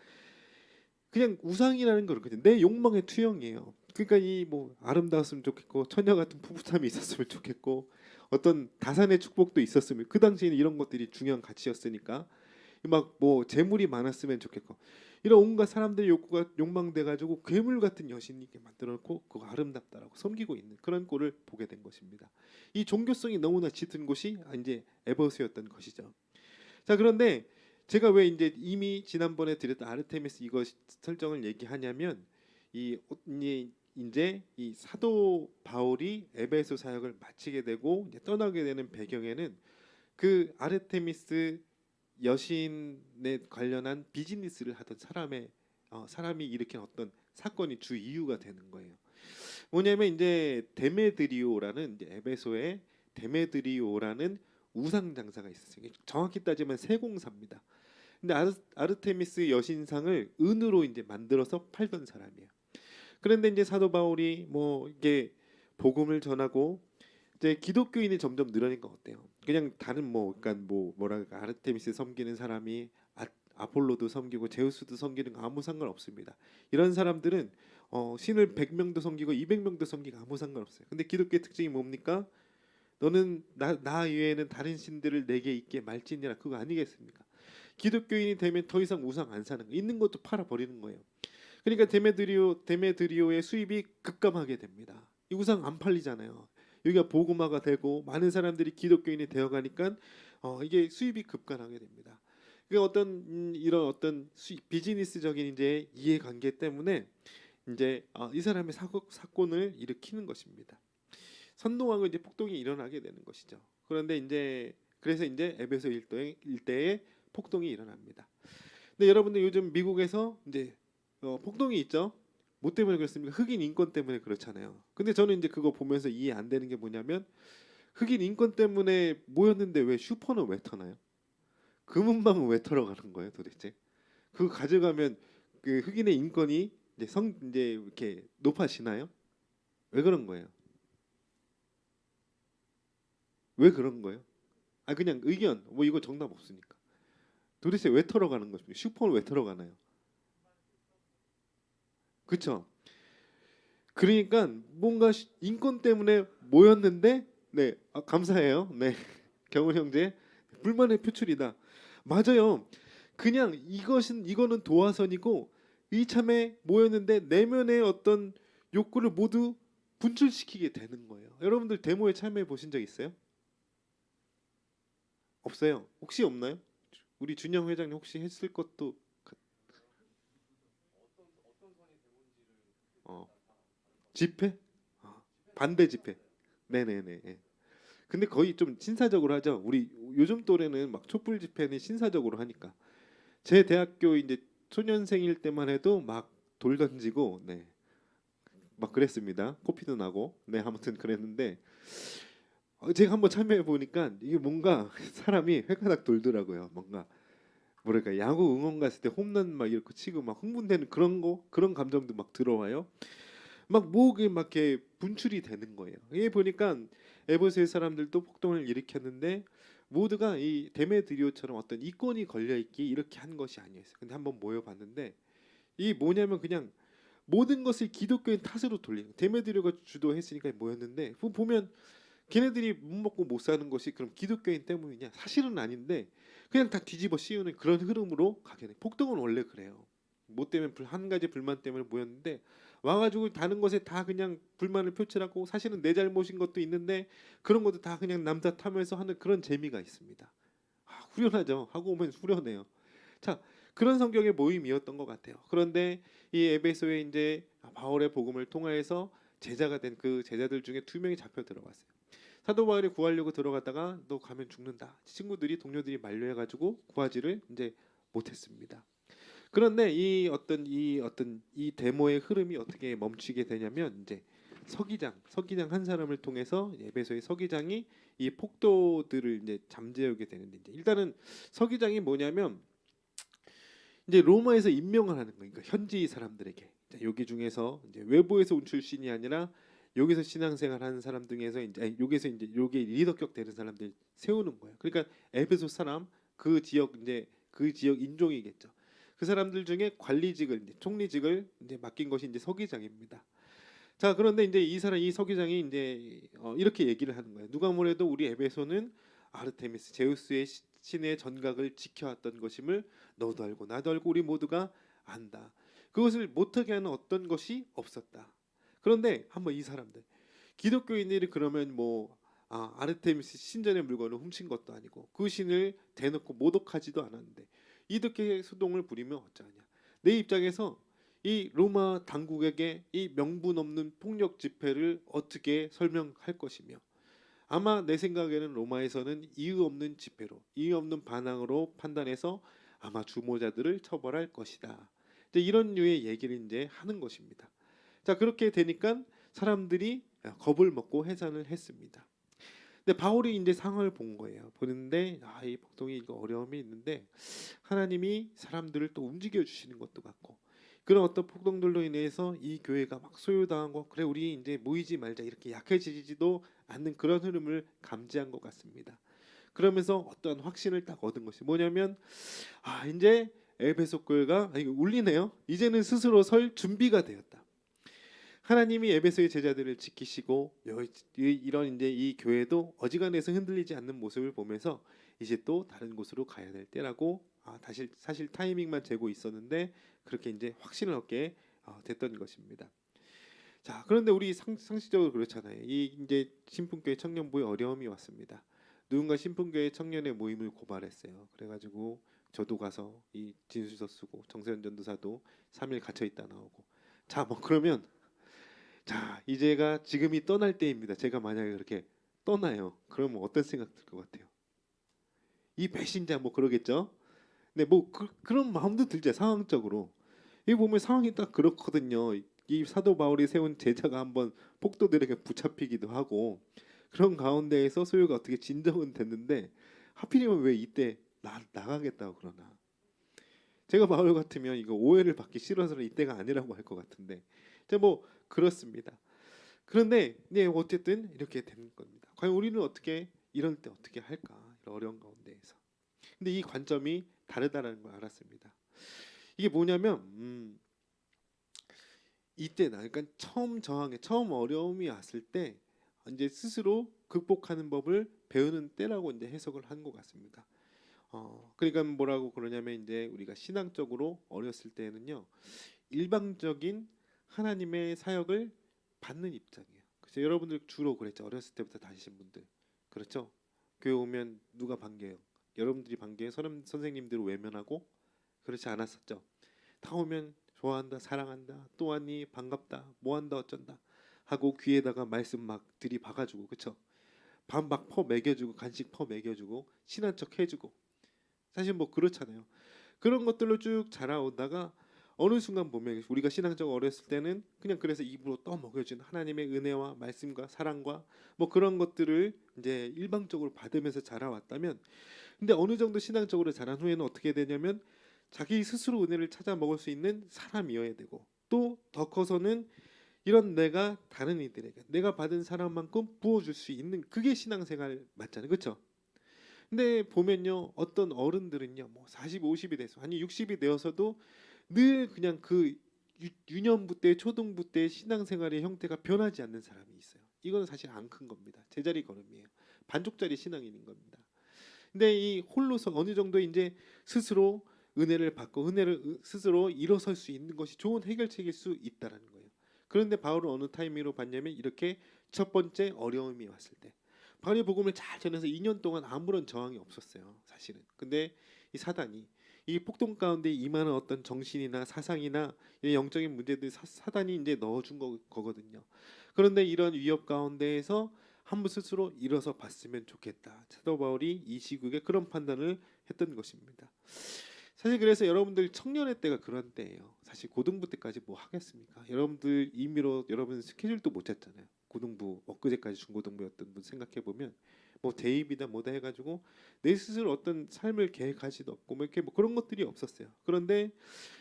Speaker 4: 그냥 우상이라는 걸 그냥 내 욕망의 투영이에요. 그러니까 이 뭐 아름다웠으면 좋겠고 처녀 같은 풋풋함이 있었으면 좋겠고 어떤 다산의 축복도 있었으면 그 당시에는 이런 것들이 중요한 가치였으니까 막 뭐 재물이 많았으면 좋겠고 이런 온갖 사람들의 욕구가 욕망돼 가지고 괴물 같은 여신이 이렇게 만들어 놓고 그거 아름답다라고 섬기고 있는 그런 꼴을 보게 된 것입니다. 이 종교성이 너무나 짙은 곳이 이제 에베소였던 것이죠. 자, 그런데 제가 왜 이제 이미 지난번에 드렸던 아르테미스 이거 설정을 얘기하냐면 이제 이 사도 바울이 에베소 사역을 마치게 되고 이제 떠나게 되는 배경에는 그 아르테미스 여신에 관련한 비즈니스를 하던 사람이 일으킨 어떤 사건이 주 이유가 되는 거예요. 뭐냐면 이제 데메드리오라는 이제 에베소에 데메드리오라는 우상 장사가 있었어요. 정확히 따지면 세공사입니다. 근데 아르테미스 여신상을 은으로 이제 만들어서 팔던 사람이에요. 그런데 이제 사도 바울이 뭐 이게 복음을 전하고 이제 기독교인이 점점 늘어나니까 어때요? 그냥 다른 뭐 그러니까 뭐 뭐랄까 아르테미스 섬기는 사람이 아폴로도 섬기고 제우스도 섬기는 거 아무 상관없습니다. 이런 사람들은 신을 100명도 섬기고 200명도 섬기고 아무 상관없어요. 근데 기독교의 특징이 뭡니까? 너는 나 이외에는 다른 신들을 내게 있게 말지니라 그거 아니겠습니까? 기독교인이 되면 더 이상 우상 안 사는 거 있는 것도 팔아 버리는 거예요. 그러니까 데메드리오의 수입이 급감하게 됩니다. 이 우상 안 팔리잖아요. 여기가 복음화가 되고 많은 사람들이 기독교인이 되어가니까 이게 수입이 급감하게 됩니다. 그 이런 어떤 비즈니스적인 이제 이해관계 때문에 이제 이 사람의 사건을 일으키는 것입니다. 선동하고 이제 폭동이 일어나게 되는 것이죠. 그런데 그래서 이제 에베소 일대에 폭동이 일어납니다. 근데 여러분들 요즘 미국에서 이제 폭동이 있죠. 뭐 때문에 그렇습니까? 흑인 인권 때문에 그렇잖아요. 근데 저는 이제 그거 보면서 이해 안 되는 게 뭐냐면 흑인 인권 때문에 모였는데 왜 슈퍼는 왜 터나요? 금은방은 왜 털어 가는 거예요, 도대체? 그거 가져가면 그 흑인의 인권이 이제 이렇게 높아지나요? 왜 그런 거예요? 왜 그런 거예요? 그냥 의견 뭐 이거 정답 없으니까. 도대체 왜 털어 가는 것입니까? 슈퍼는 왜 털어 가나요? 그렇죠. 그러니까 뭔가 인권 때문에 모였는데 네 감사해요. 네 경훈 형제 불만의 표출이다. 맞아요. 그냥 이거는 도화선이고 이참에 모였는데 내면의 어떤 욕구를 모두 분출시키게 되는 거예요. 여러분들 데모에 참여해 보신 적 있어요? 없어요. 혹시 없나요? 우리 준영 회장님 혹시 했을 것도 집회? 반대 집회. 네네네. 예. 근데 거의 좀 신사적으로 하죠. 우리 요즘 또래는 막 촛불 집회는 신사적으로 하니까. 제 대학교 이제 초년생일 때만 해도 막 돌 던지고 네. 막 그랬습니다. 코피도 나고. 네, 아무튼 그랬는데 제가 한번 참여해 보니까 이게 뭔가 사람이 획가닥 돌더라고요. 뭔가 뭐랄까 야구 응원 갔을 때 홈런 막 이렇게 치고 막 흥분되는 그런 거 그런 감정도 막 들어와요. 막 목이 막 이렇게 분출이 되는 거예요. 이게 보니까 에베소의 사람들도 폭동을 일으켰는데 모두가 이 데메드리오처럼 어떤 이권이 걸려 있기 이렇게 한 것이 아니었어요. 근데 한번 모여봤는데 이 뭐냐면 그냥 모든 것을 기독교인 탓으로 돌리는 데메드리오가 주도했으니까 모였는데 보면 걔네들이 못 먹고 못 사는 것이 그럼 기독교인 때문이냐? 사실은 아닌데 그냥 다 뒤집어 씌우는 그런 흐름으로 가게 돼. 폭동은 원래 그래요. 뭐 때문에 한 가지 불만 때문에 모였는데 와가지고 다른 것에 다 그냥 불만을 표출하고 사실은 내 잘못인 것도 있는데 그런 것도 다 그냥 남탓하면서 하는 그런 재미가 있습니다. 후련하죠. 하고 오면 후련해요. 자, 그런 성격의 모임이었던 것 같아요. 그런데 이 에베소에 이제 바울의 복음을 통하여서 제자가 된 그 제자들 중에 2명이 잡혀 들어갔어요. 사도 바울이 구하려고 들어갔다가 너 가면 죽는다. 친구들이 동료들이 만류해가지고 구하지를 이제 못했습니다. 그런데 이 데모의 흐름이 어떻게 멈추게 되냐면 이제 서기장 한 사람을 통해서 에베소의 서기장이 이 폭도들을 이제 잠재우게 되는데 이제 일단은 서기장이 뭐냐면 이제 로마에서 임명을 하는 거예요. 그러니까 현지 사람들에게 여기 중에서 이제 외부에서 온 출신이 아니라 여기서 신앙생활 하는 사람 중에서 이제 여기서 이제 요게 리더격 되는 사람들 세우는 거예요. 그러니까 에베소 사람 그 지역 이제 그 지역 인종이겠죠. 그 사람들 중에 관리직을 이제 총리직을 이제 맡긴 것이 이제 서기장입니다. 자, 그런데 이제 이 서기장이 이제 이렇게 얘기를 하는 거예요. 누가 뭐래도 우리 에베소는 아르테미스 제우스의 신의 전각을 지켜왔던 것임을 너도 알고 나도 알고 우리 모두가 안다. 그것을 못하게 하는 어떤 것이 없었다. 그런데 한번 이 사람들 기독교인들이 그러면 뭐 아르테미스 신전의 물건을 훔친 것도 아니고 그 신을 대놓고 모독하지도 않았는데 이렇게 수동을 부리면 어쩌냐. 내 입장에서 이 로마 당국에게 이 명분 없는 폭력 집회를 어떻게 설명할 것이며 아마 내 생각에는 로마에서는 이유 없는 집회로 이유 없는 반항으로 판단해서 아마 주모자들을 처벌할 것이다. 이제 이런 류의 얘기를 이제 하는 것입니다. 자, 그렇게 되니까 사람들이 겁을 먹고 해산을 했습니다. 근데 바울이 이제 상황을 본 거예요. 보는데 이 폭동이 이거 어려움이 있는데 하나님이 사람들을 또 움직여 주시는 것도 같고 그런 어떤 폭동들로 인해서 이 교회가 막 소요당하고 그래 우리 이제 모이지 말자 이렇게 약해지지도 않는 그런 흐름을 감지한 것 같습니다. 그러면서 어떤 확신을 딱 얻은 것이 뭐냐면 이제 에베소 교회가 이거 울리네요. 이제는 스스로 설 준비가 되었다. 하나님이 에베소의 제자들을 지키시고 이런 이제 이 교회도 어지간해서 흔들리지 않는 모습을 보면서 이제 또 다른 곳으로 가야 될 때라고 사실 타이밍만 재고 있었는데 그렇게 이제 확신을 얻게 됐던 것입니다. 자, 그런데 우리 상식적으로 그렇잖아요. 이 이제 신풍교회 청년부에 어려움이 왔습니다. 누군가 신풍교회 청년의 모임을 고발했어요. 그래가지고 저도 가서 이 진술서 쓰고 정세현 전도사도 3일 갇혀 있다 나오고. 자, 뭐 그러면 자 이제가 지금이 떠날 때입니다. 제가 만약에 그렇게 떠나요. 그러면 어떤 생각 들 것 같아요? 이 배신자 뭐 그러겠죠. 근데 뭐 그런 마음도 들죠. 상황적으로 이 보면 상황이 딱 그렇거든요. 이 사도 바울이 세운 제자가 한번 폭도들에게 붙잡히기도 하고 그런 가운데에서 소유가 어떻게 진정은 됐는데 하필이면 왜 이때 나가겠다고 그러나. 제가 바울 같으면 이거 오해를 받기 싫어서 이때가 아니라고 할 것 같은데 뭐 그렇습니다. 그런데 어쨌든 이렇게 된 겁니다. 과연 우리는 어떻게 이럴 때 어떻게 할까? 이런 어려운 가운데에서. 근데 이 관점이 다르다는 걸 알았습니다. 이게 뭐냐면 이때나 그러니까 처음 어려움이 왔을 때 이제 스스로 극복하는 법을 배우는 때라고 이제 해석을 한 것 같습니다. 그러니까 뭐라고 그러냐면 이제 우리가 신앙적으로 어렸을 때는요 일방적인 하나님의 사역을 받는 입장이에요. 그래서 여러분들 주로 그랬죠. 어렸을 때부터 다니신 분들 그렇죠. 교회 오면 누가 반겨요? 여러분들이 반겨요? 선생님들을 외면하고 그렇지 않았었죠. 다 오면 좋아한다, 사랑한다, 또 왔니, 반갑다, 뭐한다, 어쩐다 하고 귀에다가 말씀 막 들이박아주고 그렇죠. 밥 막 퍼 먹여주고 간식 퍼 먹여주고 친한 척 해주고 사실 뭐 그렇잖아요. 그런 것들로 쭉 자라오다가 어느 순간 보면 우리가 신앙적으로 어렸을 때는 그냥 그래서 입으로 떠먹여준 하나님의 은혜와 말씀과 사랑과 뭐 그런 것들을 이제 일방적으로 받으면서 자라왔다면, 근데 어느 정도 신앙적으로 자란 후에는 어떻게 되냐면 자기 스스로 은혜를 찾아 먹을 수 있는 사람이어야 되고, 또 더 커서는 이런 내가 다른 이들에게 내가 받은 사랑만큼 부어줄 수 있는, 그게 신앙생활 맞잖아요, 그렇죠? 근데 보면요, 어떤 어른들은요, 뭐 40, 50이 돼서 아니 60이 되어서도 늘 그냥 그 유년부 때, 초등부 때 신앙생활의 형태가 변하지 않는 사람이 있어요. 이거는 사실 안 큰 겁니다. 제자리 걸음이에요. 반쪽짜리 신앙인인 겁니다. 근데 이 홀로서 어느 정도 이제 스스로 은혜를 받고 은혜를 스스로 일어설 수 있는 것이 좋은 해결책일 수 있다라는 거예요. 그런데 바울은 어느 타이밍으로 봤냐면 이렇게 첫 번째 어려움이 왔을 때 바울이 복음을 잘 전해서 2년 동안 아무런 저항이 없었어요, 사실은. 근데 이 사단이 이 폭동 가운데 임하는 어떤 정신이나 사상이나 이 영적인 문제들 사단이 이제 넣어준 거거든요. 그런데 이런 위협 가운데에서 한번 스스로 일어서 봤으면 좋겠다. 사도 바울이 이 시국에 그런 판단을 했던 것입니다. 사실 그래서 여러분들 청년의 때가 그런 때예요. 사실 고등부 때까지 뭐 하겠습니까? 여러분들 임의로 여러분 스케줄도 못 짰잖아요. 고등부 엊그제까지 중고등부였던 분 생각해 보면 뭐 대입이다 뭐다 해가지고 내 스스로 어떤 삶을 계획하지도 없고 뭐 이렇게 뭐 그런 것들이 없었어요. 그런데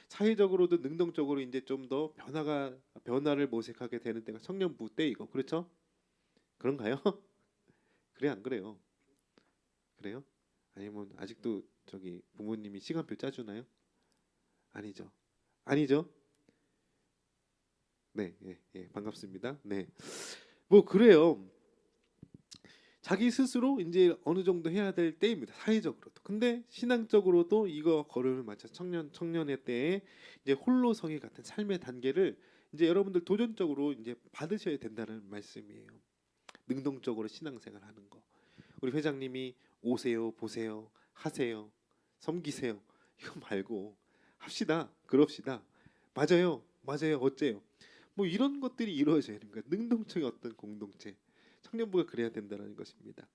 Speaker 4: 사회적으로도 능동적으로 이제 좀 더 변화를 모색하게 되는 때가 청년부 때 이거 그렇죠? 그런가요? 그래 안 그래요? 그래요? 아니면 아직도 저기 부모님이 시간표 짜주나요? 아니죠. 아니죠. 네, 예, 예, 반갑습니다. 네, 뭐 그래요. 자기 스스로 이제 어느 정도 해야 될 때입니다. 사회적으로도. 근데 신앙적으로도 이거 걸음을 맞춰 청년의 때에 이제 홀로서기 같은 삶의 단계를 이제 여러분들 도전적으로 이제 받으셔야 된다는 말씀이에요. 능동적으로 신앙생활하는 거. 우리 회장님이 오세요, 보세요, 하세요, 섬기세요 이거 말고 합시다, 그럽시다. 맞아요, 맞아요, 어째요? 뭐 이런 것들이 이루어져야 되는 거예요. 능동적인 어떤 공동체. 청년부가 그래야 된다는 것입니다.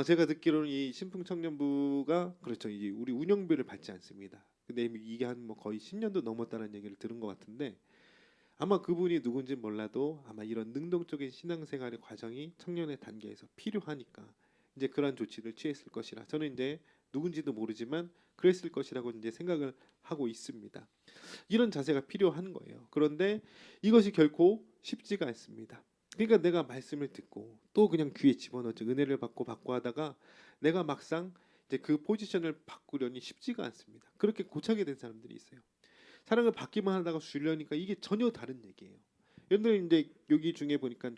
Speaker 4: 제가 듣기로는 이 신풍 청년부가 그렇죠. 이 우리 운영비를 받지 않습니다. 근데 이게 한 뭐 거의 10년도 넘었다는 얘기를 들은 것 같은데 아마 그분이 누군지 몰라도 아마 이런 능동적인 신앙생활의 과정이 청년의 단계에서 필요하니까 이제 그러한 조치를 취했을 것이라 저는 이제 누군지도 모르지만 그랬을 것이라고 이제 생각을 하고 있습니다. 이런 자세가 필요한 거예요. 그런데 이것이 결코 쉽지가 않습니다. 그러니까 내가 말씀을 듣고 또 그냥 귀에 집어넣죠. 은혜를 받고 하다가 내가 막상 이제 그 포지션을 바꾸려니 쉽지가 않습니다. 그렇게 고착이 된 사람들이 있어요. 사랑을 받기만 하다가 주려니까 이게 전혀 다른 얘기예요. 여러분들 이제 여기 중에 보니까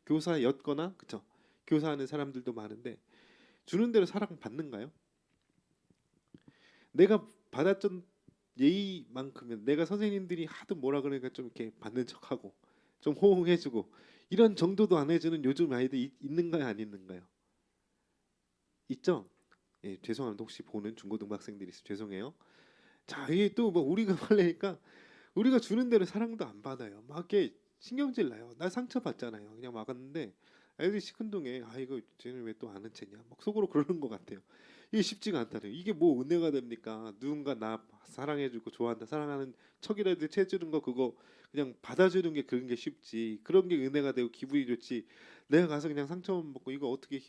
Speaker 4: 교사였거나 그쵸? 교사하는 사람들도 많은데 주는 대로 사랑 받는가요? 내가 받았던 예의만큼은 내가 선생님들이 하도 뭐라 그러니까 좀 이렇게 받는 척하고 좀 호응해주고 이런 정도도 안 해주는 요즘 아이들 있는가요, 안 있는가요? 있죠? 예, 죄송합니다. 혹시 보는 중고등부 학생들이 있으면 죄송해요. 자, 이게 또 뭐 우리가 말하니까 우리가 주는 대로 사랑도 안 받아요. 막 이렇게 신경질 나요. 나 상처 받잖아요. 그냥 막았는데 애들이 시큰둥해. 아 이거 쟤는 왜 또 아는 쟤냐. 막 속으로 그러는 것 같아요. 이게 쉽지가 않다는. 이게 뭐 은혜가 됩니까? 누군가 나 사랑해주고 좋아한다, 사랑하는 척이라도 해주는 거 그거 그냥 받아주는 게 그런 게 쉽지. 그런 게 은혜가 되고 기분이 좋지. 내가 가서 그냥 상처만 먹고 이거 어떻게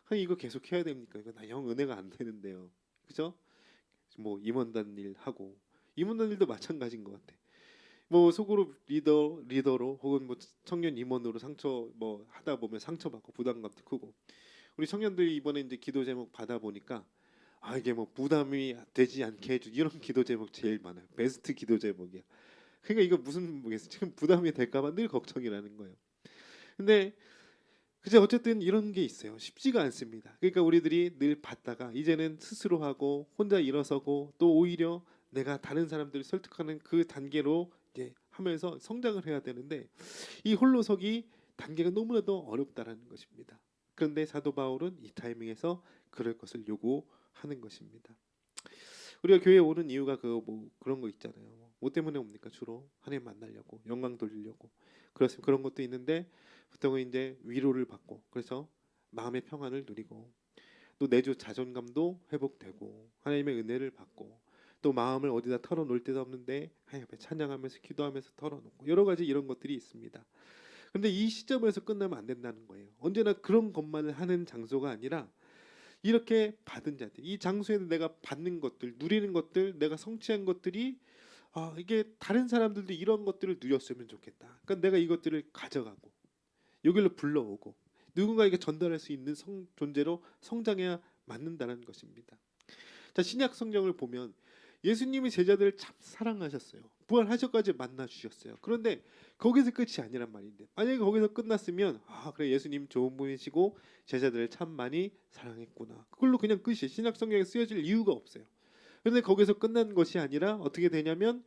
Speaker 4: 아니 이거 계속 해야 됩니까? 이거 나 영 은혜가 안 되는데요. 그죠? 뭐 임원단 일 하고 임원단 일도 마찬가지인 것 같아. 뭐 속으로 리더로 혹은 뭐 청년 임원으로 상처 뭐 하다 보면 상처받고 부담감도 크고 우리 청년들이 이번에 이제 기도 제목 받아 보니까 이게 뭐 부담이 되지 않게 해주 이런 기도 제목 제일 많아요. 베스트 기도 제목이야. 그러니까 이거 무슨 뭐겠어? 지금 부담이 될까봐 늘 걱정이라는 거예요. 근데 그제 어쨌든 이런 게 있어요. 쉽지가 않습니다. 그러니까 우리들이 늘 받다가 이제는 스스로 하고 혼자 일어서고 또 오히려 내가 다른 사람들을 설득하는 그 단계로 이제 하면서 성장을 해야 되는데 이 홀로서기 단계가 너무나도 어렵다라는 것입니다. 그런데 사도 바울은 이 타이밍에서 그럴 것을 요구하는 것입니다. 우리가 교회에 오는 이유가 그 뭐 그런 거 있잖아요. 뭐 때문에 옵니까? 주로 하나님 만나려고, 영광 돌리려고. 그렇습니다. 그런 것도 있는데 보통은 이제 위로를 받고 그래서 마음의 평안을 누리고 또 내주 자존감도 회복되고 하나님의 은혜를 받고 또 마음을 어디다 털어놓을 데도 없는데 하나님 앞에 찬양하면서 기도하면서 털어놓고 여러 가지 이런 것들이 있습니다. 그런데 이 시점에서 끝나면 안 된다는 거예요. 언제나 그런 것만을 하는 장소가 아니라 이렇게 받은 자들, 이 장소에서 내가 받는 것들, 누리는 것들, 내가 성취한 것들이 이게 다른 사람들도 이런 것들을 누렸으면 좋겠다. 그러니까 내가 이것들을 가져가고 여기로 불러오고 누군가에게 전달할 수 있는 존재로 성장해야 맞는다는 것입니다. 자, 신약 성경을 보면 예수님이 제자들을 참 사랑하셨어요. 부활하셔까지 만나 주셨어요. 그런데 거기서 끝이 아니란 말인데 만약에 거기서 끝났으면 그래 예수님 좋은 분이시고 제자들을 참 많이 사랑했구나. 그걸로 그냥 끝이 신약 성경에 쓰여질 이유가 없어요. 그런데 거기서 끝난 것이 아니라 어떻게 되냐면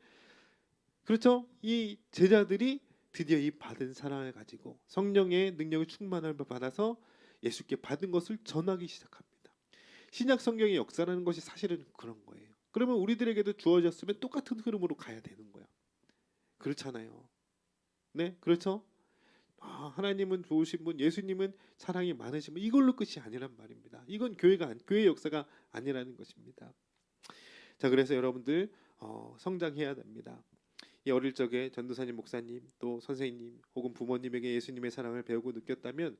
Speaker 4: 그렇죠? 이 제자들이 드디어 이 받은 사랑을 가지고 성령의 능력을 충만함을 받아서 예수께 받은 것을 전하기 시작합니다. 신약 성경의 역사라는 것이 사실은 그런 거예요. 그러면 우리들에게도 주어졌으면 똑같은 흐름으로 가야 되는 거야. 그렇잖아요. 네, 그렇죠? 하나님은 좋으신 분, 예수님은 사랑이 많으신 분, 이걸로 끝이 아니란 말입니다. 이건 교회의 역사가 아니라는 것입니다. 자, 그래서 여러분들 성장해야 됩니다. 이 어릴 적에 전도사님, 목사님, 또 선생님 혹은 부모님에게 예수님의 사랑을 배우고 느꼈다면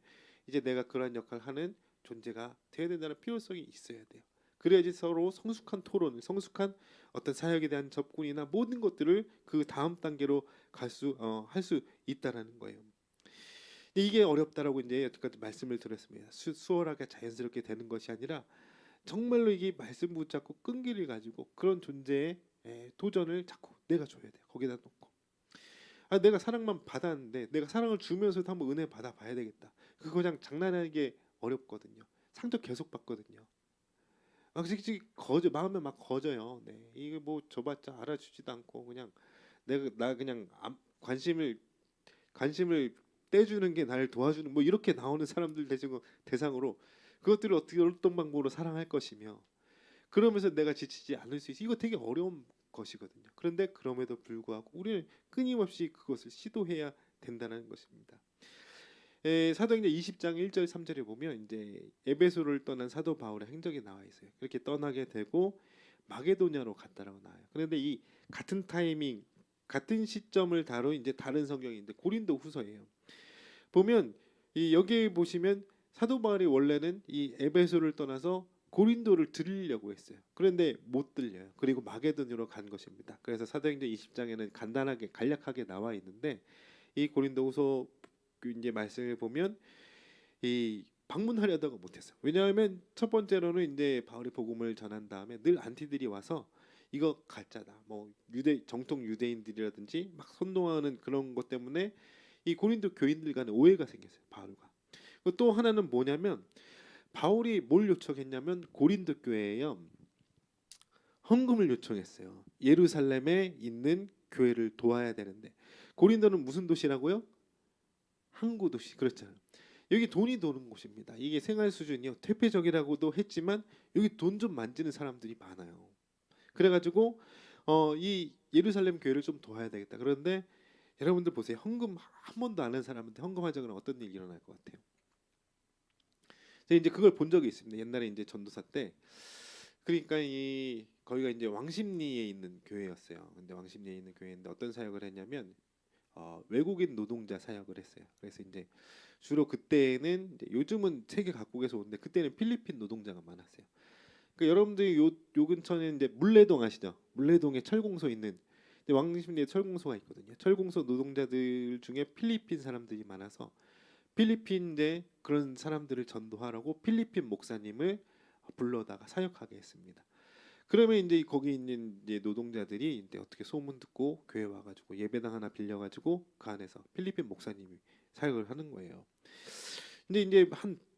Speaker 4: 이제 내가 그러한 역할을 하는 존재가 되어야 된다는 필요성이 있어야 돼요. 그래야지 서로 성숙한 토론, 성숙한 어떤 사역에 대한 접근이나 모든 것들을 그 다음 단계로 할 수 있다라는 거예요. 이게 어렵다라고 이제 여태까지 말씀을 드렸습니다. 수월하게 자연스럽게 되는 것이 아니라 정말로 이게 말씀 붙잡고 끈기를 가지고 그런 존재의 도전을 자꾸 내가 줘야 돼. 거기다 놓고 내가 사랑만 받았는데 내가 사랑을 주면서도 한번 은혜 받아봐야 되겠다. 그거 그냥 장난하기 어렵거든요. 상처 계속 받거든요. 솔직히 마음에 막 거져요. 네, 이게 뭐 줘봤자 알아주지도 않고 그냥 나 그냥 관심을 떼주는 게 나를 도와주는 뭐 이렇게 나오는 사람들 대상으로 그것들을 어떻게 어떤 방법으로 사랑할 것이며 그러면서 내가 지치지 않을 수 있어. 이거 되게 어려운 것이거든요. 그런데 그럼에도 불구하고 우리는 끊임없이 그것을 시도해야 된다는 것입니다. 사도행전 20장 1절 3절에 보면 이제 에베소를 떠난 사도 바울의 행적이 나와 있어요. 그렇게 떠나게 되고 마게도냐로 갔다라고 나와요. 그런데 이 같은 타이밍, 같은 시점을 다룬 이제 다른 성경인데 고린도 후서예요. 보면 여기에 보시면 사도 바울이 원래는 이 에베소를 떠나서 고린도를 들리려고 했어요. 그런데 못 들려요. 그리고 마게도냐로 간 것입니다. 그래서 사도행전 20장에는 간단하게 간략하게 나와 있는데 이 고린도후서 이제 말씀을 보면 이 방문하려다가 못했어요. 왜냐하면 첫 번째로는 이제 바울이 복음을 전한 다음에 늘 안티들이 와서 이거 가짜다, 뭐 정통 유대인들이라든지 막 선동하는 그런 것 때문에 이 고린도 교인들 간에 오해가 생겼어요. 바울과. 또 하나는 뭐냐면 바울이 뭘 요청했냐면 고린도 교회에요 헌금을 요청했어요. 예루살렘에 있는 교회를 도와야 되는데 고린도는 무슨 도시라고요? 항구 도시. 그렇잖아요. 여기 돈이 도는 곳입니다. 이게 생활 수준이요 퇴폐적이라고도 했지만 여기 돈 좀 만지는 사람들이 많아요. 그래가지고 이 예루살렘 교회를 좀 도와야 되겠다. 그런데 여러분들 보세요. 헌금 한 번도 안 한 사람한테 헌금하자면 어떤 일이 일어날 것 같아요? 제가 이제 그걸 본 적이 있습니다. 옛날에 이제 전도사 때. 그러니까 거기가 이제 왕십리에 있는 교회였어요. 근데 왕십리에 있는 교회인데 어떤 사역을 했냐면 외국인 노동자 사역을 했어요. 그래서 이제 주로 그때는 이제 요즘은 세계 각국에서 오는데 그때는 필리핀 노동자가 많았어요. 그러니까 여러분들이 요 근처는 이제 물레동 아시죠? 물레동에 철공소 있는 왕십리에 철공소가 있거든요. 철공소 노동자들 중에 필리핀 사람들이 많아서 필리핀 이제 그런 사람들을 전도하라고 필리핀 목사님을 불러다가 사역하게 했습니다. 그러면 이제 거기 있는 이제 노동자들이 이제 어떻게 소문 듣고 교회 와가지고 예배당 하나 빌려가지고 그 안에서 필리핀 목사님이 사역을 하는 거예요. 근데 이제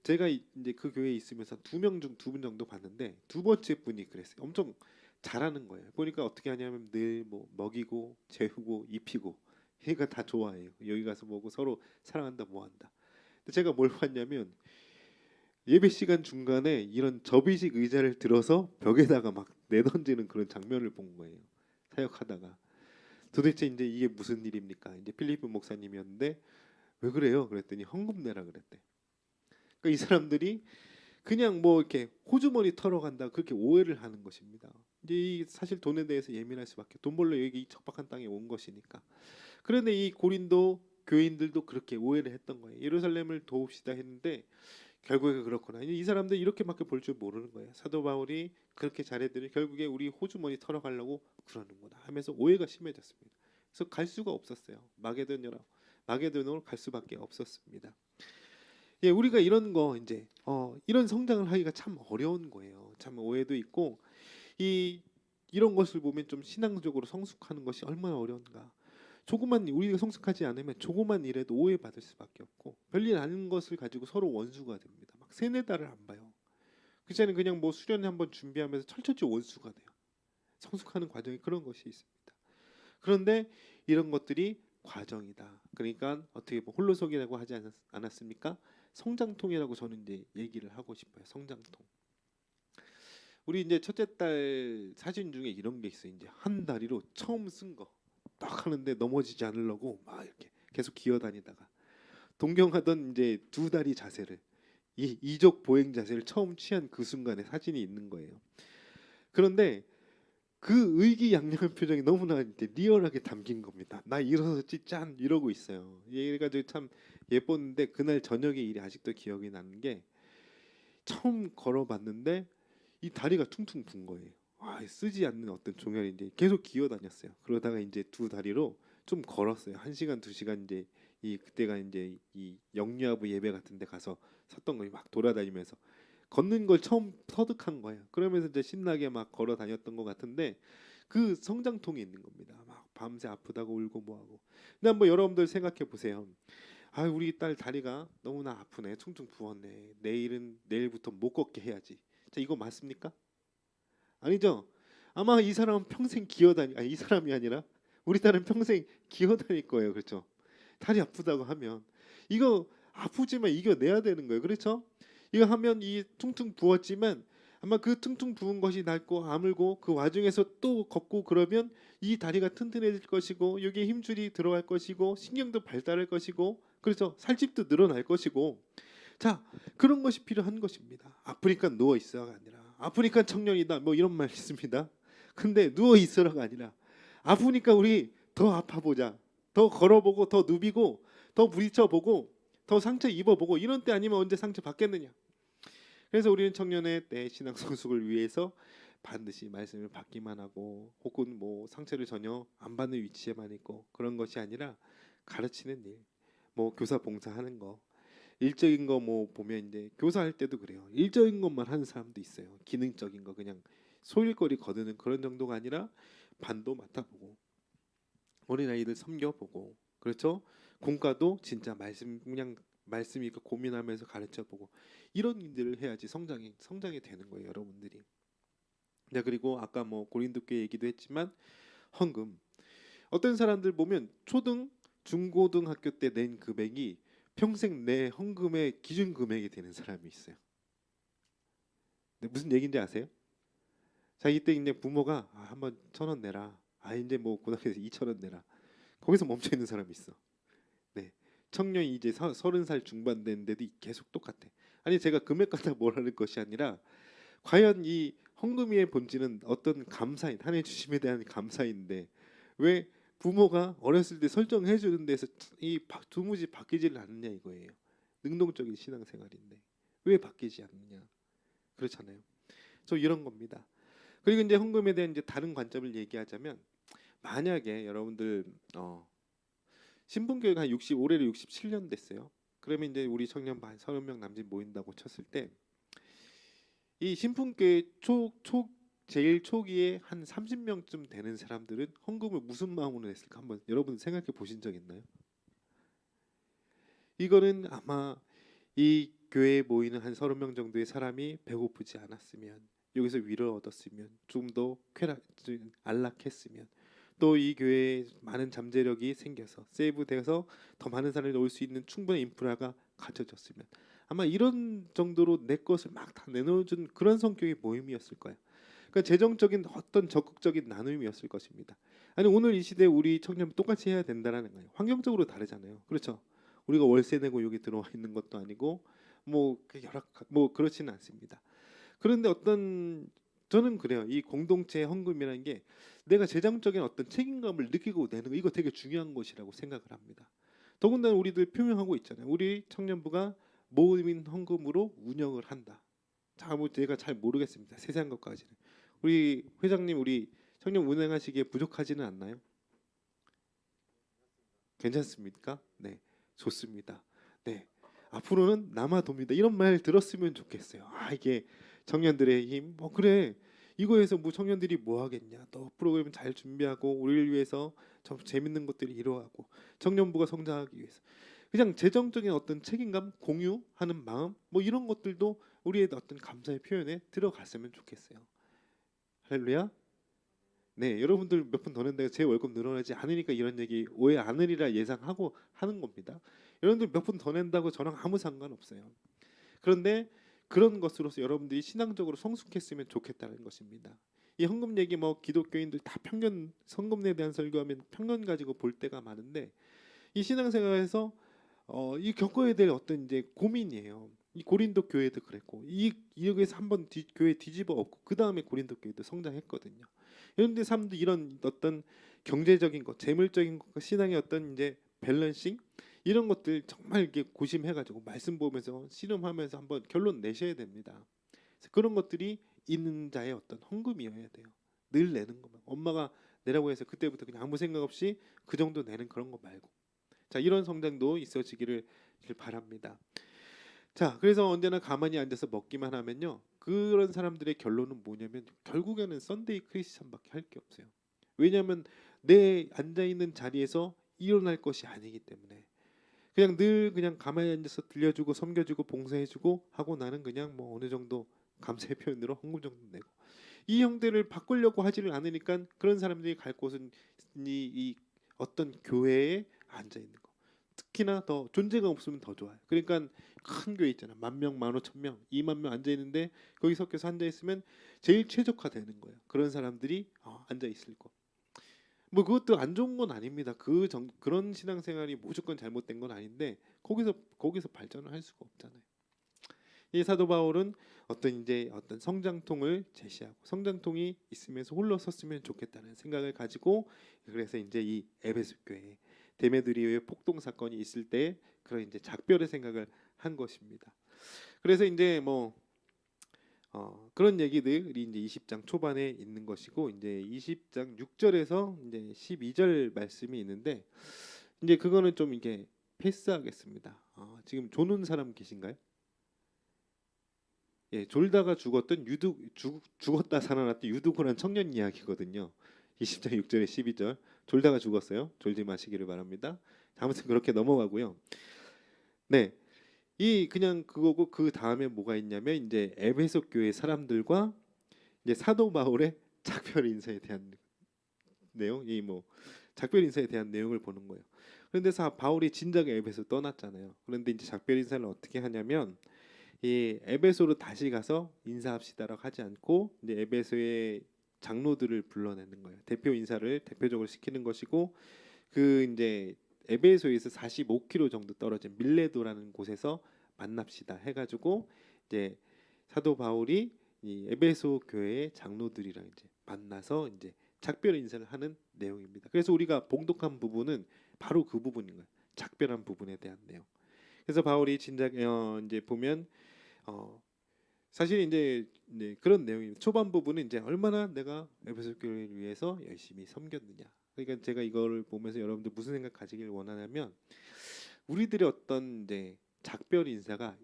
Speaker 4: 제가 이제 그 교회에 있으면서 2명 중 2분 정도 봤는데 두 번째 분이 그랬어요. 엄청 잘하는 거예요. 보니까 어떻게 하냐면 늘 뭐 먹이고 재우고 입히고 얘가 다 좋아해요. 여기 가서 뭐고 서로 사랑한다 뭐한다. 근데 제가 뭘 봤냐면 예배 시간 중간에 이런 접이식 의자를 들어서 벽에다가 막 내던지는 그런 장면을 본 거예요. 사역하다가 도대체 이제 이게 무슨 일입니까? 이제 필리핀 목사님이었는데 왜 그래요? 그랬더니 헌금 내라 그랬대. 그러니까 이 사람들이 그냥 뭐 이렇게 호주머니 털어 간다 그렇게 오해를 하는 것입니다. 이제 이 사실 돈에 대해서 예민할 수밖에. 돈 벌러 여기 이 척박한 땅에 온 것이니까. 그런데 이 고린도 교인들도 그렇게 오해를 했던 거예요. 예루살렘을 도웁시다 했는데 결국에 그렇구나. 이 사람들 이렇게밖에 볼 줄 모르는 거예요. 사도 바울이 그렇게 잘해드리 결국에 우리 호주머니 털어가려고 그러는구나 하면서 오해가 심해졌습니다. 그래서 갈 수가 없었어요. 마게도냐로 갈 수밖에 없었습니다. 예, 우리가 이런 거 이제 이런 성장을 하기가 참 어려운 거예요. 참 오해도 있고 이런 것을 보면 좀 신앙적으로 성숙하는 것이 얼마나 어려운가. 조금만 우리가 성숙하지 않으면 조금만 일해도 오해받을 수밖에 없고 별일 아닌 것을 가지고 서로 원수가 됩니다. 막 세네 달을 안 봐요. 그전에는 그냥 뭐 수련회 한번 준비하면서 철저히 원수가 돼요. 성숙하는 과정이 그런 것이 있습니다. 그런데 이런 것들이 과정이다. 그러니까 어떻게 뭐 홀로서기라고 하지 않았습니까? 성장통이라고 저는 이제 얘기를 하고 싶어요. 성장통. 우리 이제 첫째 딸 사진 중에 이런 게 있어요. 이제 한 다리로 처음 쓴 거. 딱 하는데 넘어지지 않으려고 막 이렇게 계속 기어다니다가 동경하던 이제 두 다리 자세를 이 이족 보행 자세를 처음 취한 그 순간에 사진이 있는 거예요. 그런데 그 의기양양한 표정이 너무나 이제 리얼하게 담긴 겁니다. 나 일어섰지 짠 이러고 있어요. 얘가 참 예뻤는데 그날 저녁에 일이 아직도 기억이 나는 게 처음 걸어봤는데 이 다리가 퉁퉁 분 거예요. 쓰지 않는 어떤 종혈인데 계속 기어다녔어요. 그러다가 이제 두 다리로 좀 걸었어요. 1시간 2시간 이제 그때가 이제 이 영유아부 예배 같은데 가서 섰던 거예요. 막 돌아다니면서 걷는 걸 처음 터득한 거예요. 그러면서 이제 신나게 막 걸어 다녔던 것 같은데 그 성장통이 있는 겁니다. 막 밤새 아프다고 울고 뭐하고. 근데 한번 여러분들 생각해 보세요. 우리 딸 다리가 너무나 아프네. 퉁퉁 부었네. 내일부터 못 걷게 해야지. 자, 이거 맞습니까? 아니죠. 아마 이 사람은 평생 이 사람이 아니라 우리 딸은 평생 기어다닐 거예요. 그렇죠? 다리 아프다고 하면 이거 아프지만 이겨내야 되는 거예요. 그렇죠? 이거 하면 이 퉁퉁 부었지만 아마 그 퉁퉁 부은 것이 낡고 아물고 그 와중에서 또 걷고 그러면 이 다리가 튼튼해질 것이고 여기에 힘줄이 들어갈 것이고 신경도 발달할 것이고 그렇죠? 살집도 늘어날 것이고 자 그런 것이 필요한 것입니다. 아프니까 누워 있어가 아니라 아프니까 청년이다 뭐 이런 말 있습니다. 근데 누워 있으라가 아니라 아프니까 우리 더 아파보자. 더 걸어보고 더 누비고 더 부딪혀보고 더 상처 입어보고 이런 때 아니면 언제 상처 받겠느냐. 그래서 우리는 청년의 때 신앙 성숙을 위해서 반드시 말씀을 받기만 하고 혹은 뭐 상처를 전혀 안 받는 위치에만 있고 그런 것이 아니라 가르치는 일, 뭐 교사 봉사하는 거 일적인 거 뭐 보면 이제 교사할 때도 그래요. 일적인 것만 하는 사람도 있어요. 기능적인 거 그냥 소일거리 거두는 그런 정도가 아니라 반도 맡아보고 어린아이들 섬겨보고 그렇죠. 공과도 진짜 말씀이 고민하면서 가르쳐보고 이런 일들을 해야지 성장이 되는 거예요, 여러분들이. 네, 그리고 아까 뭐 고린도교 얘기도 했지만 헌금 어떤 사람들 보면 초등, 중고등학교 때 낸 금액이 평생 내 헌금의 기준 금액이 되는 사람이 있어요. 네, 무슨 얘기인지 아세요? 자, 이때 이제 부모가 한번 1,000원 내라. 이제 뭐 고등학교에서 2,000원 내라. 거기서 멈춰 있는 사람이 있어. 네, 청년이 이제 30살 중반 됐는데도 계속 똑같아. 아니 제가 금액 갖다 뭐라는 것이 아니라 과연 이 헌금의 본질은 어떤 감사인 한 해 주심에 대한 감사인데 왜 부모가 어렸을 때 설정해 주는 데서 이 도무지 바뀌지를 않느냐 이거예요. 능동적인 신앙생활인데 왜 바뀌지 않느냐. 그렇잖아요. 저 이런 겁니다. 그리고 이제 헌금에 대한 이제 다른 관점을 얘기하자면 만약에 여러분들 신분교회가 올해로 67년 됐어요. 그러면 이제 우리 청년 반 30명 남짓 모인다고 쳤을 때 이 신분교회 제일 초기에 한 30명쯤 되는 사람들은 헌금을 무슨 마음으로 냈을까 한번 여러분 생각해 보신 적 있나요? 이거는 아마 이 교회에 모이는 한 30명 정도의 사람이 배고프지 않았으면 여기서 위로를 얻었으면 좀 더 안락했으면 또 이 교회에 많은 잠재력이 생겨서 세이브돼서 더 많은 사람이 올 수 있는 충분한 인프라가 갖춰졌으면 아마 이런 정도로 내 것을 막 다 내놓아준 그런 성격의 모임이었을 거예요. 그러니까 재정적인 어떤 적극적인 나눔이었을 것입니다. 아니 오늘 이 시대에 우리 청년 똑같이 해야 된다라는 거예요. 환경적으로 다르잖아요. 그렇죠? 우리가 월세 내고 여기 들어와 있는 것도 아니고 뭐 그렇지는 않습니다. 그런데 저는 그래요. 이 공동체 헌금이라는 게 내가 재정적인 어떤 책임감을 느끼고 내는 거, 이거 되게 중요한 것이라고 생각을 합니다. 더군다나 우리들 표명하고 있잖아요. 우리 청년부가 모임 헌금으로 운영을 한다. 자, 뭐 제가 잘 모르겠습니다. 세세한 것까지는. 우리 회장님, 우리 청년 운영하시기에 부족하지는 않나요? 괜찮습니까? 네, 좋습니다. 네, 앞으로는 남아돕니다. 이런 말 들었으면 좋겠어요. 아, 이게 청년들의 힘. 그래. 이거에서 뭐 청년들이 뭐 하겠냐. 또 프로그램 잘 준비하고 우리를 위해서 좀 재밌는 것들이 이루어가고 청년부가 성장하기 위해서 그냥 재정적인 어떤 책임감 공유하는 마음 뭐 이런 것들도 우리의 어떤 감사의 표현에 들어갔으면 좋겠어요. 할렐루야. 네, 여러분들 몇 푼 더 낸다고 제 월급 늘어나지 않으니까 이런 얘기 오해 않으리라 예상하고 하는 겁니다. 여러분들 몇 푼 더 낸다고 저랑 아무 상관없어요. 그런데 그런 것으로서 여러분들이 신앙적으로 성숙했으면 좋겠다는 것입니다. 이 헌금 얘기 뭐 기독교인들 다 편견, 헌금에 대한 설교하면 편견 가지고 볼 때가 많은데 이 신앙생활에서 이 겪어야 될 어떤 이제 고민이에요. 이 고린도 교회도 그랬고 이 여기에서 한번 교회 뒤집어 엎고 그 다음에 고린도 교회도 성장했거든요. 그런데 사람들 이런 어떤 경제적인 것, 재물적인 것, 신앙의 어떤 이제 밸런싱 이런 것들 정말 이렇게 고심해가지고 말씀 보면서 씨름하면서 한번 결론 내셔야 됩니다. 그래서 그런 것들이 있는 자의 어떤 헌금이어야 돼요. 늘 내는 것만. 엄마가 내라고 해서 그때부터 그냥 아무 생각 없이 그 정도 내는 그런 거 말고. 자, 이런 성장도 있어지기를 바랍니다. 자, 그래서 언제나 가만히 앉아서 먹기만 하면요. 그런 사람들의 결론은 뭐냐면 결국에는 썬데이 크리스찬밖에 할 게 없어요. 왜냐하면 내 앉아 있는 자리에서 일어날 것이 아니기 때문에 그냥 늘 그냥 가만히 앉아서 들려주고 섬겨주고 봉사해주고 하고 나는 그냥 뭐 어느 정도 감사의 표현으로 헌금 정도 내고 이 형태를 바꾸려고 하지를 않으니까 그런 사람들이 갈 곳은 이 어떤 교회에 앉아 있는 거. 특히나 더 존재가 없으면 더 좋아요. 그러니까 큰 교회 있잖아. 10,000명, 15,000명, 20,000명 앉아 있는데 거기 섞여서 앉아 있으면 제일 최적화되는 거예요. 그런 사람들이 앉아 있을 거. 뭐 그것도 안 좋은 건 아닙니다. 그런 신앙생활이 무조건 잘못된 건 아닌데 거기서 발전을 할 수가 없잖아요. 이 사도 바울은 어떤 성장통을 제시하고 성장통이 있으면서 홀로 섰으면 좋겠다는 생각을 가지고 그래서 이제 이 에베소 교회 데메드리오의 폭동 사건이 있을 때 그런 이제 작별의 생각을 한 것입니다. 그래서 이제 그런 얘기들이 이제 20장 초반에 있는 것이고 이제 20장 6절에서 이제 12절 말씀이 있는데 이제 그거는 좀 이게 패스하겠습니다. 지금 조는 사람 계신가요? 예, 졸다가 죽었던 죽었다 살아났던 유두고란 청년 이야기거든요. 20장 6절에 12절 졸다가 죽었어요. 졸지 마시기를 바랍니다. 아무튼 그렇게 넘어가고요. 네. 이 그냥 그거고 그 다음에 뭐가 있냐면 이제 에베소 교회 사람들과 이제 사도 바울의 작별 인사에 대한 내용, 이 뭐 작별 인사에 대한 내용을 보는 거예요. 그런데 바울이 진작에 에베소 떠났잖아요. 그런데 이제 작별 인사를 어떻게 하냐면 이 에베소로 다시 가서 인사합시다라고 하지 않고 이제 에베소의 장로들을 불러내는 거예요. 대표 인사를 대표적으로 시키는 것이고 그 이제 에베소에서 45km 정도 떨어진 밀레도라는 곳에서 만납시다 해가지고 이제 사도 바울이 이 에베소 교회의 장로들이랑 이제 만나서 이제 작별 인사를 하는 내용입니다. 그래서 우리가 봉독한 부분은 바로 그 부분인 거예요. 작별한 부분에 대한 내용. 그래서 바울이 진작 이제 보면 사실 이제 그런 내용입니다. 초반 부분은 이제 얼마나 내가 에베소 교회를 위해서 열심히 섬겼느냐. 그러니까 제가 이거를 보면서 여러분들 무슨 생각 가지길 원하냐면 우리들의 어떤 이제 작별 인사가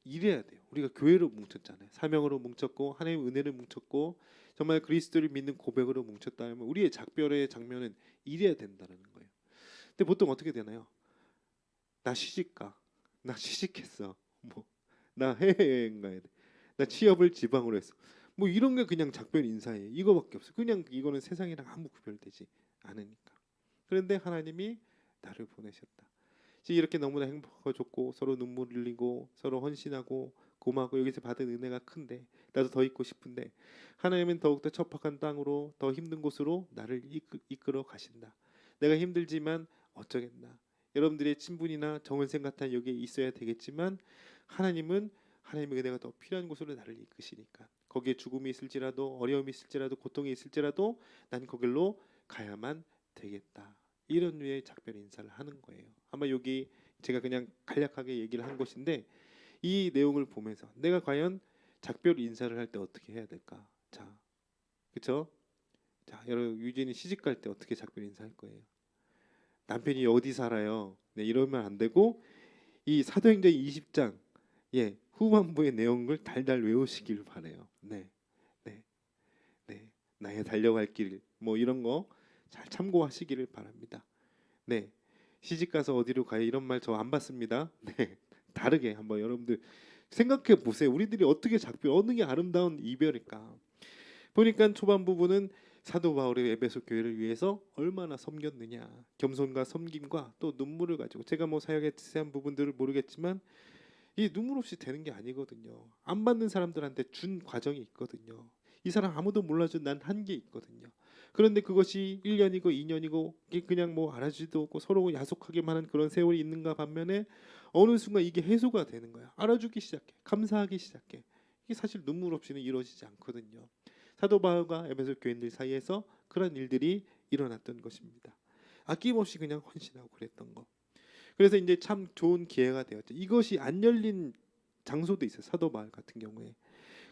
Speaker 4: 이래야 돼요. 우리가 교회로 뭉쳤잖아요. 사명으로 뭉쳤고 하나님의 은혜를 뭉쳤고 정말 그리스도를 믿는 고백으로 뭉쳤다면 우리의 작별의 장면은 이래야 된다는 거예요. 근데 보통 어떻게 되나요? 나 시집가. 나 취직했어. 나 해외여행 가야 돼. 나 취업을 지방으로 했어. 뭐 이런 게 그냥 작별 인사예요. 이거밖에 없어. 그냥 이거는 세상이랑 아무 구별되지 않으니까. 그런데 하나님이 나를 보내셨다. 이렇게 너무나 행복하고 좋고 서로 눈물 흘리고 서로 헌신하고 고마고 여기서 받은 은혜가 큰데 나도 더 있고 싶은데 하나님은 더욱더 척박한 땅으로 더 힘든 곳으로 나를 이끌어 가신다. 내가 힘들지만 어쩌겠나. 여러분들의 친분이나 정은생 같은 여기에 있어야 되겠지만 하나님에게 내가 더 필요한 곳으로 나를 이끄시니까 거기에 죽음이 있을지라도 어려움이 있을지라도 고통이 있을지라도 난 거길로 가야만 되겠다. 이런 류의 작별 인사를 하는 거예요. 아마 여기 제가 그냥 간략하게 얘기를 한 것인데 이 내용을 보면서 내가 과연 작별 인사를 할 때 어떻게 해야 될까? 자, 그렇죠? 자, 여러분 유진이 시집 갈 때 어떻게 작별 인사할 거예요? 남편이 어디 살아요? 네, 이러면 안 되고 이 사도행전 20장 후반부의 내용을 달달 외우시길 바래요. 네, 네, 네. 나의 달려갈 길 뭐 이런 거 잘 참고하시기를 바랍니다. 네, 시집 가서 어디로 가요? 이런 말 저 안 받습니다. 네, 다르게 한번 여러분들 생각해 보세요. 우리들이 어떻게 작별 어느 게 아름다운 이별일까? 보니까 초반 부분은 사도 바울의 에베소 교회를 위해서 얼마나 섬겼느냐, 겸손과 섬김과 또 눈물을 가지고 제가 뭐 사역에 자세한 부분들을 모르겠지만 이 눈물 없이 되는 게 아니거든요. 안 받는 사람들한테 준 과정이 있거든요. 이 사람 아무도 몰라준 난 한게 있거든요. 그런데 그것이 1년이고 2년이고 그냥 뭐 알아주지도 않고 서로 야속하게만 하는 그런 세월이 있는가 반면에 어느 순간 이게 해소가 되는 거야. 알아주기 시작해. 감사하기 시작해. 이게 사실 눈물 없이는 이루어지지 않거든요. 사도 바울과 에베소 교인들 사이에서 그런 일들이 일어났던 것입니다. 아낌없이 그냥 헌신하고 그랬던 거. 그래서 이제 참 좋은 기회가 되었죠. 이것이 안 열린 장소도 있어요. 사도 바울 같은 경우에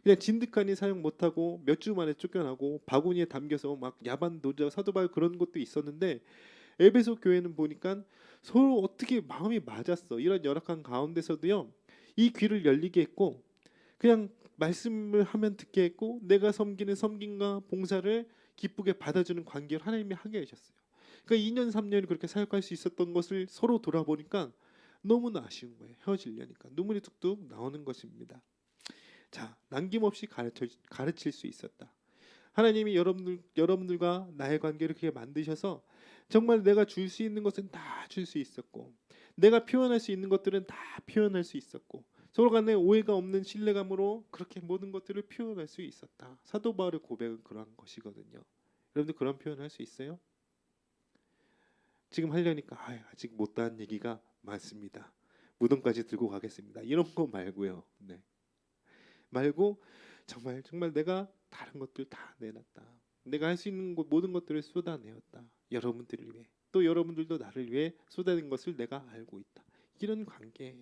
Speaker 4: 그냥 진득하니 사용 못하고 몇 주 만에 쫓겨나고 바구니에 담겨서 막 야반 노자 사도 바울 그런 것도 있었는데 에베소 교회는 보니까 서로 어떻게 마음이 맞았어. 이런 열악한 가운데서도요. 이 귀를 열리게 했고 그냥 말씀을 하면 듣게 했고 내가 섬기는 섬김과 봉사를 기쁘게 받아주는 관계를 하나님이 하게 하셨어요. 그러니까 2년 3년을 그렇게 사역할 수 있었던 것을 서로 돌아보니까 너무나 아쉬운 거예요. 헤어지려니까 눈물이 뚝뚝 나오는 것입니다. 자, 남김없이 가르칠 수 있었다. 하나님이 여러분들과 나의 관계를 그렇게 만드셔서 정말 내가 줄 수 있는 것은 다 줄 수 있었고 내가 표현할 수 있는 것들은 다 표현할 수 있었고 서로 간에 오해가 없는 신뢰감으로 그렇게 모든 것들을 표현할 수 있었다. 사도 바울의 고백은 그러한 것이거든요. 여러분들 그런 표현할 수 있어요? 지금 하려니까 아직 못다한 얘기가 많습니다. 무덤까지 들고 가겠습니다. 이런 거 말고요. 네. 말고 정말 내가 다른 것들 다 내놨다. 내가 할 수 있는 모든 것들을 쏟아내었다. 여러분들을 위해. 또 여러분들도 나를 위해 쏟아낸 것을 내가 알고 있다. 이런 관계,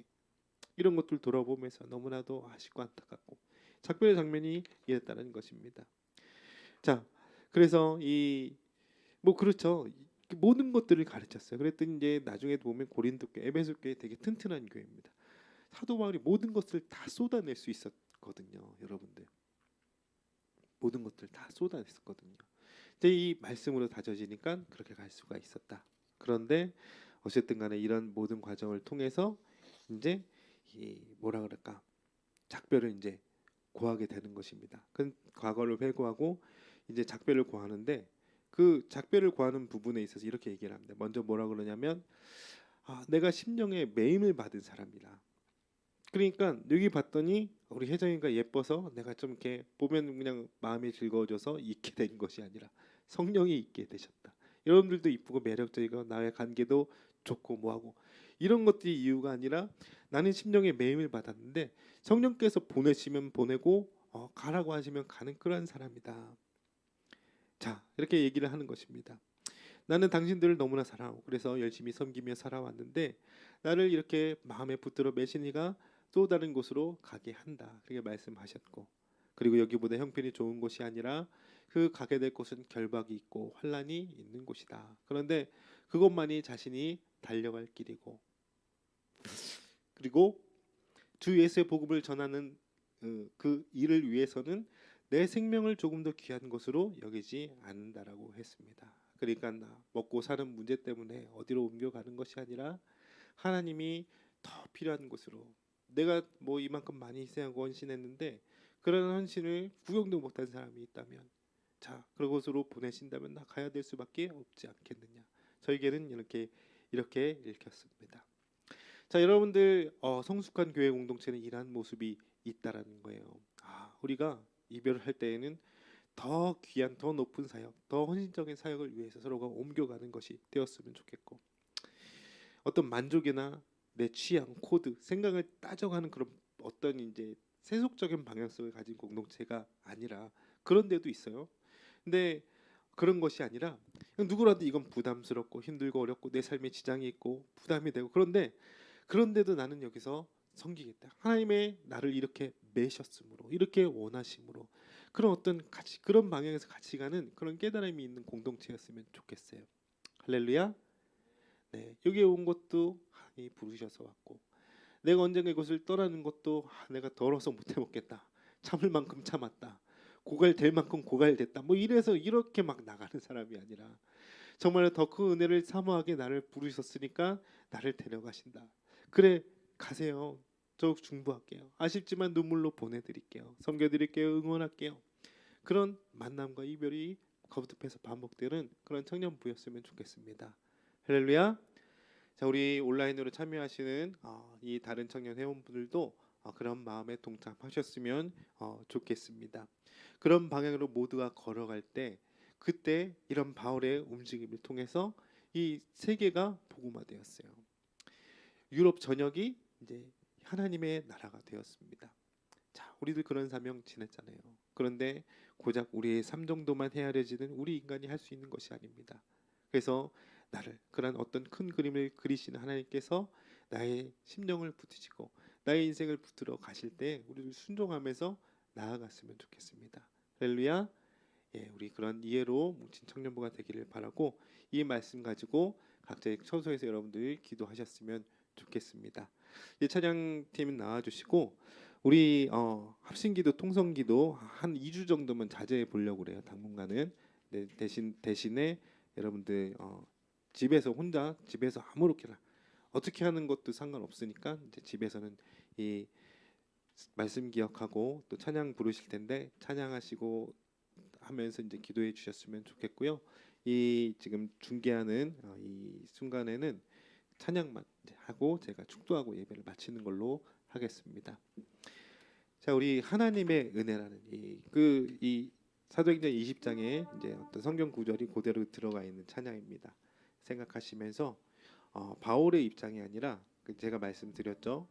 Speaker 4: 이런 것들 돌아보면서 너무나도 아쉽고 안타깝고 작별의 장면이 이랬다는 것입니다. 자, 그래서 그렇죠. 모든 것들을 가르쳤어요. 그랬더니 이제 나중에 보면 고린도 교회, 에베소 교회 되게 튼튼한 교회입니다. 사도 바울이 모든 것을 다 쏟아낼 수 있었거든요, 여러분들. 모든 것들 다 쏟아냈었거든요. 이제 이 말씀으로 다져지니까 그렇게 갈 수가 있었다. 그런데 어쨌든 간에 이런 모든 과정을 통해서 이제 뭐라 그럴까? 작별을 이제 고하게 되는 것입니다. 그 과거를 회고하고 이제 작별을 고하는데 그 작별을 고하는 부분에 있어서 이렇게 얘기를 합니다. 먼저 뭐라 그러냐면 내가 심령에 매임을 받은 사람이라. 그러니까 여기 봤더니 우리 혜정이가 예뻐서 내가 좀 이렇게 보면 그냥 마음이 즐거워져서 있게 된 것이 아니라 성령이 있게 되셨다. 여러분들도 이쁘고 매력적이고 나의 관계도 좋고 뭐하고 이런 것들이 이유가 아니라 나는 심령에 매임을 받았는데 성령께서 보내시면 보내고 가라고 하시면 가는 그런 사람이다. 자, 이렇게 얘기를 하는 것입니다. 나는 당신들을 너무나 사랑하고 그래서 열심히 섬기며 살아왔는데 나를 이렇게 마음에 붙들어 매신 이가 또 다른 곳으로 가게 한다. 그렇게 말씀하셨고 그리고 여기보다 형편이 좋은 곳이 아니라 그 가게 될 곳은 결박이 있고 환란이 있는 곳이다. 그런데 그것만이 자신이 달려갈 길이고 그리고 주 예수의 복음을 전하는 그 일을 위해서는 내 생명을 조금 더 귀한 것으로 여기지 않는다라고 했습니다. 그러니까 먹고 사는 문제 때문에 어디로 옮겨가는 것이 아니라 하나님이 더 필요한 곳으로 내가 뭐 이만큼 많이 희생하고 헌신했는데 그런 헌신을 구경도 못한 사람이 있다면 자 그곳으로 보내신다면 나 가야 될 수밖에 없지 않겠느냐. 저에게는 이렇게 읽혔습니다. 자 여러분들 성숙한 교회 공동체는 이러한 모습이 있다라는 거예요. 우리가 이별을 할 때에는 더 귀한 더 높은 사역 더 헌신적인 사역을 위해서 서로가 옮겨가는 것이 되었으면 좋겠고 어떤 만족이나 내 취향, 코드, 생각을 따져가는 그런 어떤 이제 세속적인 방향성을 가진 공동체가 아니라 그런 데도 있어요. 근데 그런 것이 아니라 그냥 누구라도 이건 부담스럽고 힘들고 어렵고 내 삶에 지장이 있고 부담이 되고 그런데도 나는 여기서 섬기겠다. 하나님의 나를 이렇게 매셨으므로 이렇게 원하심으로 그런 어떤 가치 그런 방향에서 같이 가는 그런 깨달음이 있는 공동체였으면 좋겠어요. 할렐루야. 네, 여기에 온 것도 하나님이 부르셔서 왔고 내가 언젠가 이곳을 떠나는 것도 내가 더러워서 못해 먹겠다. 참을 만큼 참았다. 고갈될 만큼 고갈됐다. 뭐 이래서 이렇게 막 나가는 사람이 아니라 정말 더 큰 은혜를 사모하게 나를 부르셨으니까 나를 데려가신다. 그래 가세요. 저 중보할게요. 아쉽지만 눈물로 보내드릴게요. 섬겨드릴게요. 응원할게요. 그런 만남과 이별이 거듭해서 반복되는 그런 청년부였으면 좋겠습니다. 할렐루야. 자, 우리 온라인으로 참여하시는 이 다른 청년 회원분들도 그런 마음에 동참하셨으면 좋겠습니다. 그런 방향으로 모두가 걸어갈 때 그때 이런 바울의 움직임을 통해서 이 세계가 복음화되었어요. 유럽 전역이 이제 하나님의 나라가 되었습니다. 자, 우리들 그런 사명 지냈잖아요. 그런데 고작 우리의 삶 정도만 헤아려지는 우리 인간이 할 수 있는 것이 아닙니다. 그래서 나를 그런 어떤 큰 그림을 그리시는 하나님께서 나의 심령을 붙이시고 나의 인생을 붙들어 가실 때 우리를 순종하면서 나아갔으면 좋겠습니다. 할렐루야. 예, 우리 그런 이해로 뭉친 청년부가 되기를 바라고 이 말씀 가지고 각자의 처소에서 여러분들이 기도하셨으면 좋겠습니다. 이 찬양팀 나와주시고 우리 합심기도 통성기도 한 2주 정도만 자제해 보려고 그래요. 당분간은. 네, 대신에 여러분들 집에서 혼자 집에서 아무렇게나 어떻게 하는 것도 상관없으니까 이제 집에서는 이 말씀 기억하고 또 찬양 부르실 텐데 찬양하시고 하면서 이제 기도해 주셨으면 좋겠고요. 이 지금 중계하는 이 순간에는 찬양만 하고 제가 축도하고 예배를 마치는 걸로 하겠습니다. 자, 우리 하나님의 은혜라는 이 사도행전 20장에 이제 어떤 성경 구절이 그대로 들어가 있는 찬양입니다. 생각하시면서 바울의 입장이 아니라 제가 말씀드렸죠.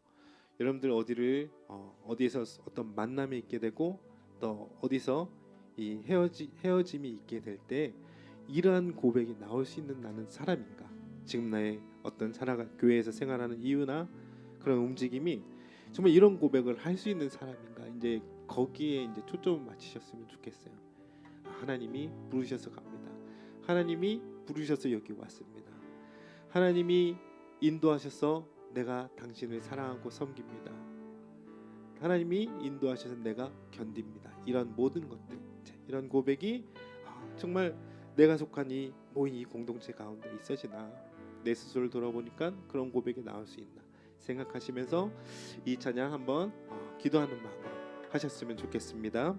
Speaker 4: 여러분들 어디에서 어떤 만남이 있게 되고 또 어디서 이 헤어짐이 있게 될 때 이러한 고백이 나올 수 있는 나는 사람인가? 지금 나의 어떤 교회에서 생활하는 이유나 그런 움직임이 정말 이런 고백을 할 수 있는 사람인가? 이제 거기에 이제 초점을 맞추셨으면 좋겠어요. 하나님이 부르셔서 갑니다. 하나님이 부르셔서 여기 왔습니다. 하나님이 인도하셔서 내가 당신을 사랑하고 섬깁니다. 하나님이 인도하셔서 내가 견딥니다. 이런 모든 것들, 이런 고백이 정말 내가 속한 모인 이 공동체 가운데 있어지나 내 스스로를 돌아보니까 그런 고백이 나올 수 있나 생각하시면서 이 찬양 한번 기도하는 마음으로 하셨으면 좋겠습니다.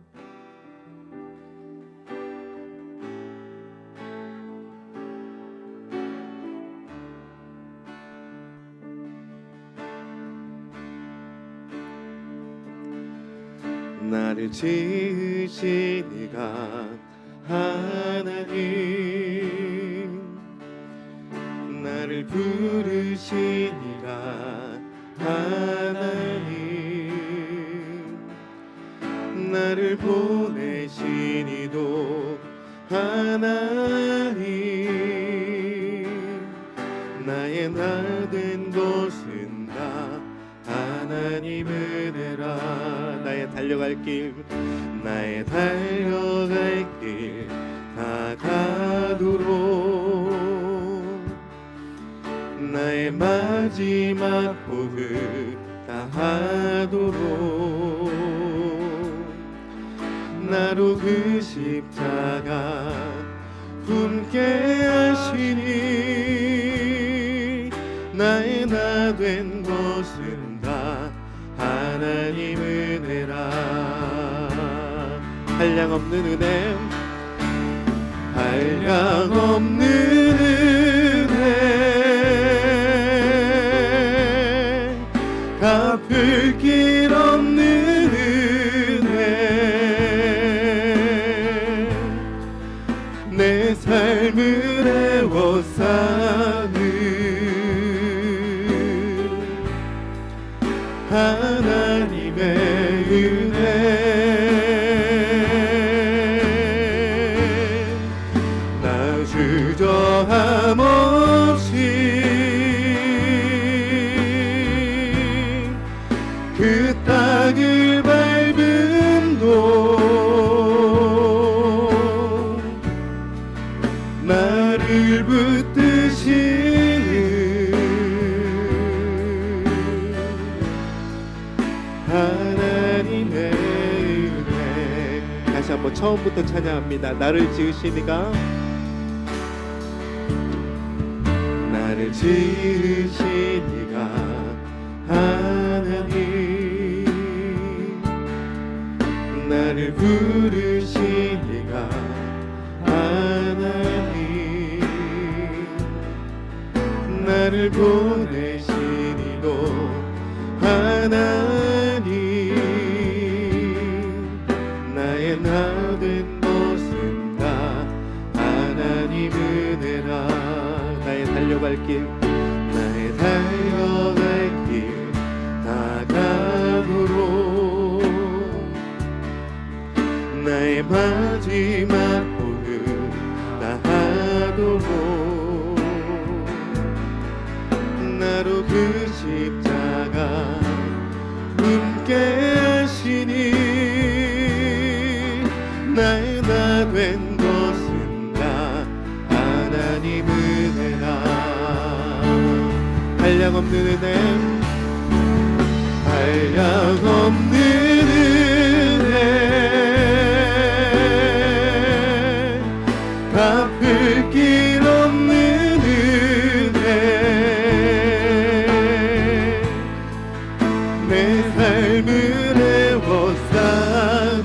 Speaker 4: 나를 지으신 이가 하나님, 나를 부르신 이가 하나님, 나를 보내신 이도 하나님, 나의 나 된 것은 다 하나님 은혜라. 나의 달려갈 길 다가도록 나의 마지막 호흡 다하도록 나로 그 십자가 품게 하시니 나의 나 된 것은 다 하나님 은혜라. 한량없는 은혜, 한량없는 은혜, 갚을 길 없는 은혜, 내 삶을 애워싸는 하나님의 은혜 나 주저함 없이 그 땅을 밟음도 나를 붙드시는 하나님의 은혜. 다시 한번 처음부터 찬양합니다. 나를 지으신 이가 나를 지으신 이가 하나님 나를 부르신 이가 하나님 나를 보내신 이도 하나님 나의 나 된 것은 다 하나님 은혜라. 나의 달려갈 길 나의 달려갈 길 다가도록 나의 마지막 호흡 다하도록 나로 그 십자가 함께 하시니 나의 나 된 것은 다 하나님 은혜라. 한량없는 은혜 한량없는 은혜 갚을 길 없는 은혜 내 삶을 애워싸는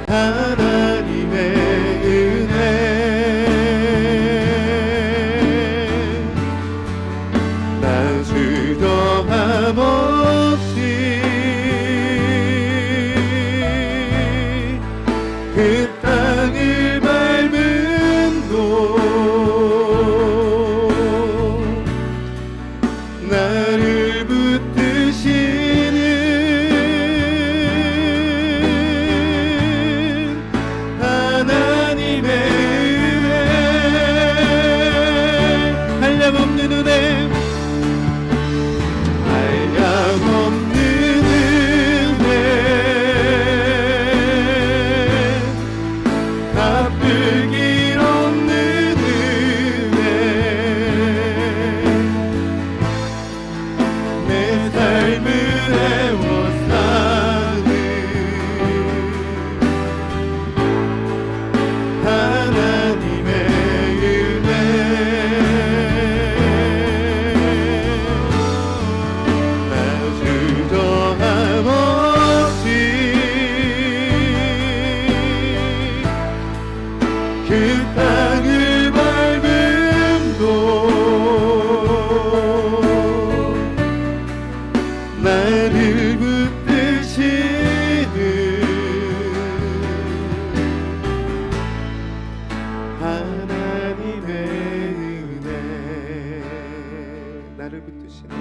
Speaker 4: 하나님의 은혜 나 주저함 없이 그 땅을 밟음도 나를 붙드시는 하나님의 은혜 한량없는 은혜 한량없는 은혜 갚을 길 없는 은혜 내 삶을 애워싸는 하나님의 은혜 나 주저함 없이 그 땅을 밟음도 나를 붙드시는 하나님의 은혜 나를 붙드시는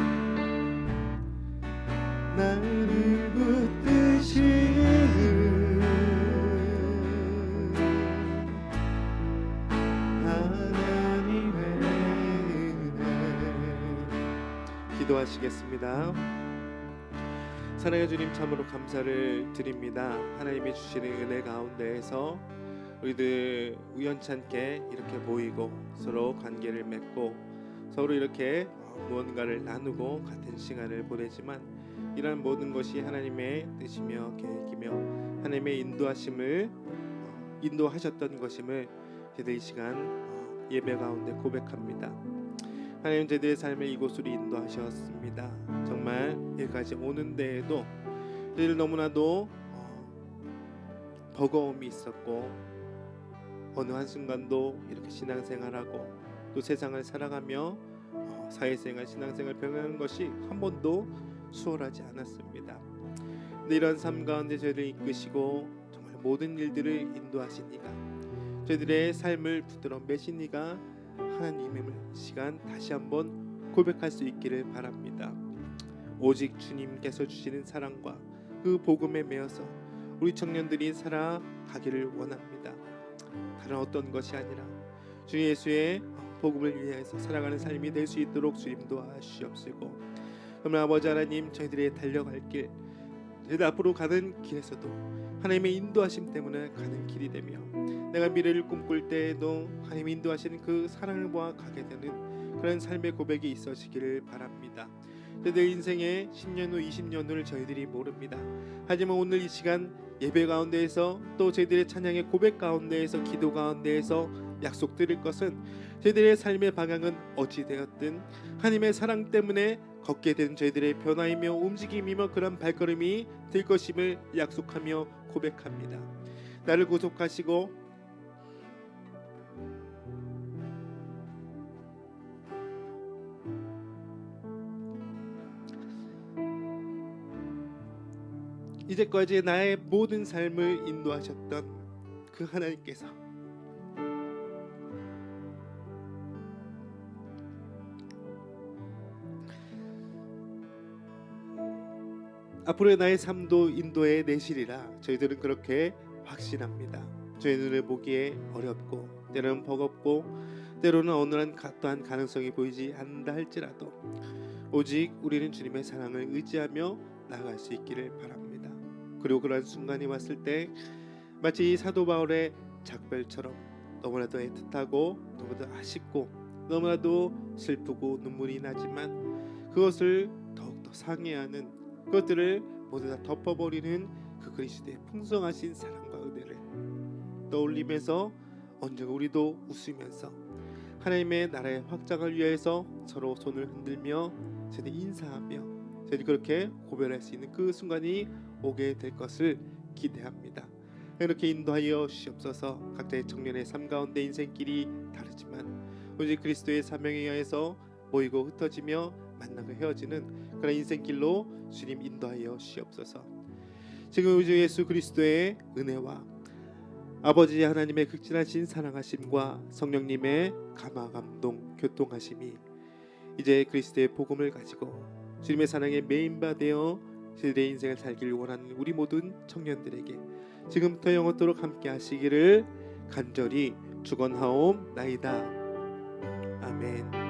Speaker 4: 나를 붙드시는 하나님의 은혜. 기도하시겠습니다. 사랑의 주님 참으로 감사를 드립니다. 하나님이 주시는 은혜 가운데에서 우리들 우연찮게 이렇게 모이고 서로 관계를 맺고 서로 이렇게 무언가를 나누고 같은 시간을 보내지만 이러한 모든 것이 하나님의 뜻이며 계획이며 하나님의 인도하셨던 것임을 저희들 이 시간 예배 가운데 고백합니다. 하나님 저희들의 삶을 이곳으로 인도하셨습니다. 정말 여기까지 오는 데에도 저희들 너무나도 버거움이 있었고 어느 한순간도 이렇게 신앙생활하고 또 세상을 살아가며 사회생활, 신앙생활 병행하는 것이 한 번도 수월하지 않았습니다. 근데 이런 삶 가운데 저희를 이끄시고 정말 모든 일들을 인도하신 이가 저희들의 삶을 붙들어 매신 이가 하나님의 시간 다시 한번 고백할 수 있기를 바랍니다. 오직 주님께서 주시는 사랑과 그 복음에 매여서 우리 청년들이 살아가기를 원합니다. 다른 어떤 것이 아니라 주 예수의 복음을 위해서 살아가는 삶이 될 수 있도록 주님 도와주시옵시고, 그러면 아버지 하나님, 저희들의 달려갈 길, 저희들 앞으로 가는 길에서도 하나님의 인도하심 때문에 가는 길이 되며, 내가 미래를 꿈꿀 때에도 하나님이 인도하시는 그 사랑을 보아 가게 되는 그런 삶의 고백이 있어지기를 바랍니다. 저희들 인생의 10년 후 20년 후를 저희들이 모릅니다. 하지만 오늘 이 시간 예배 가운데에서, 또 저희들의 찬양의 고백 가운데에서, 기도 가운데에서 약속드릴 것은, 저희들의 삶의 방향은 어찌 되었든 하나님의 사랑 때문에 걷게 된 저희들의 변화이며 움직임이며 그런 발걸음이 될 것임을 약속하며 고백합니다. 나를 구속하시고 이제까지 나의 모든 삶을 인도하셨던 그 하나님께서 앞으로의 나의 삶도 인도해 내시리라 저희들은 그렇게 확신합니다. 저희 눈을 보기에 어렵고 때로는 버겁고 때로는 어느한 또한 가능성이 보이지 않는다 할지라도 오직 우리는 주님의 사랑을 의지하며 나아갈 수 있기를 바랍니다. 그리고 그러한 순간이 왔을 때 마치 사도 바울의 작별처럼 너무나도 애틋하고 너무나도 아쉽고 너무나도 슬프고 눈물이 나지만 그것을 더욱더 상해하는 그것들을 모두 다 덮어버리는 그 그리스도의 풍성하신 사랑과 은혜를 떠올리면서 언젠가 우리도 웃으면서 하나님의 나라의 확장을 위해서 서로 손을 흔들며 저희들 인사하며 저희들 그렇게 고백할 수 있는 그 순간이 오게 될 것을 기대합니다. 이렇게 인도하여 주시옵소서. 각자의 청년의 삶 가운데 인생길이 다르지만 오직 그리스도의 사명에 의해서 모이고 흩어지며 만나고 헤어지는 그런 인생길로 주님 인도하여 주시옵소서. 지금 우리 주 예수 그리스도의 은혜와 아버지 하나님의 극진하신 사랑하심과 성령님의 감화 감동 교통하심이 이제 그리스도의 복음을 가지고 주님의 사랑에 메인바 되어 저희들의 인생을 살기를 원하는 우리 모든 청년들에게 지금부터 영원토록 함께 하시기를 간절히 축원하옵나이다. 아멘.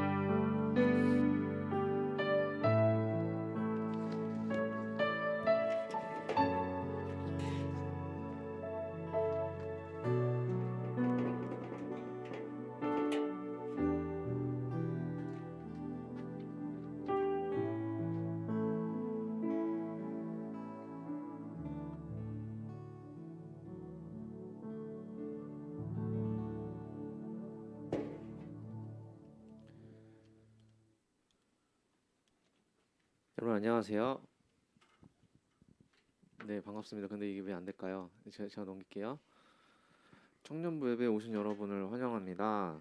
Speaker 2: 여러분 안녕하세요. 네, 반갑습니다. 근데 이게 왜 안 될까요? 제가 넘길게요. 청년부 예배에 오신 여러분을 환영합니다.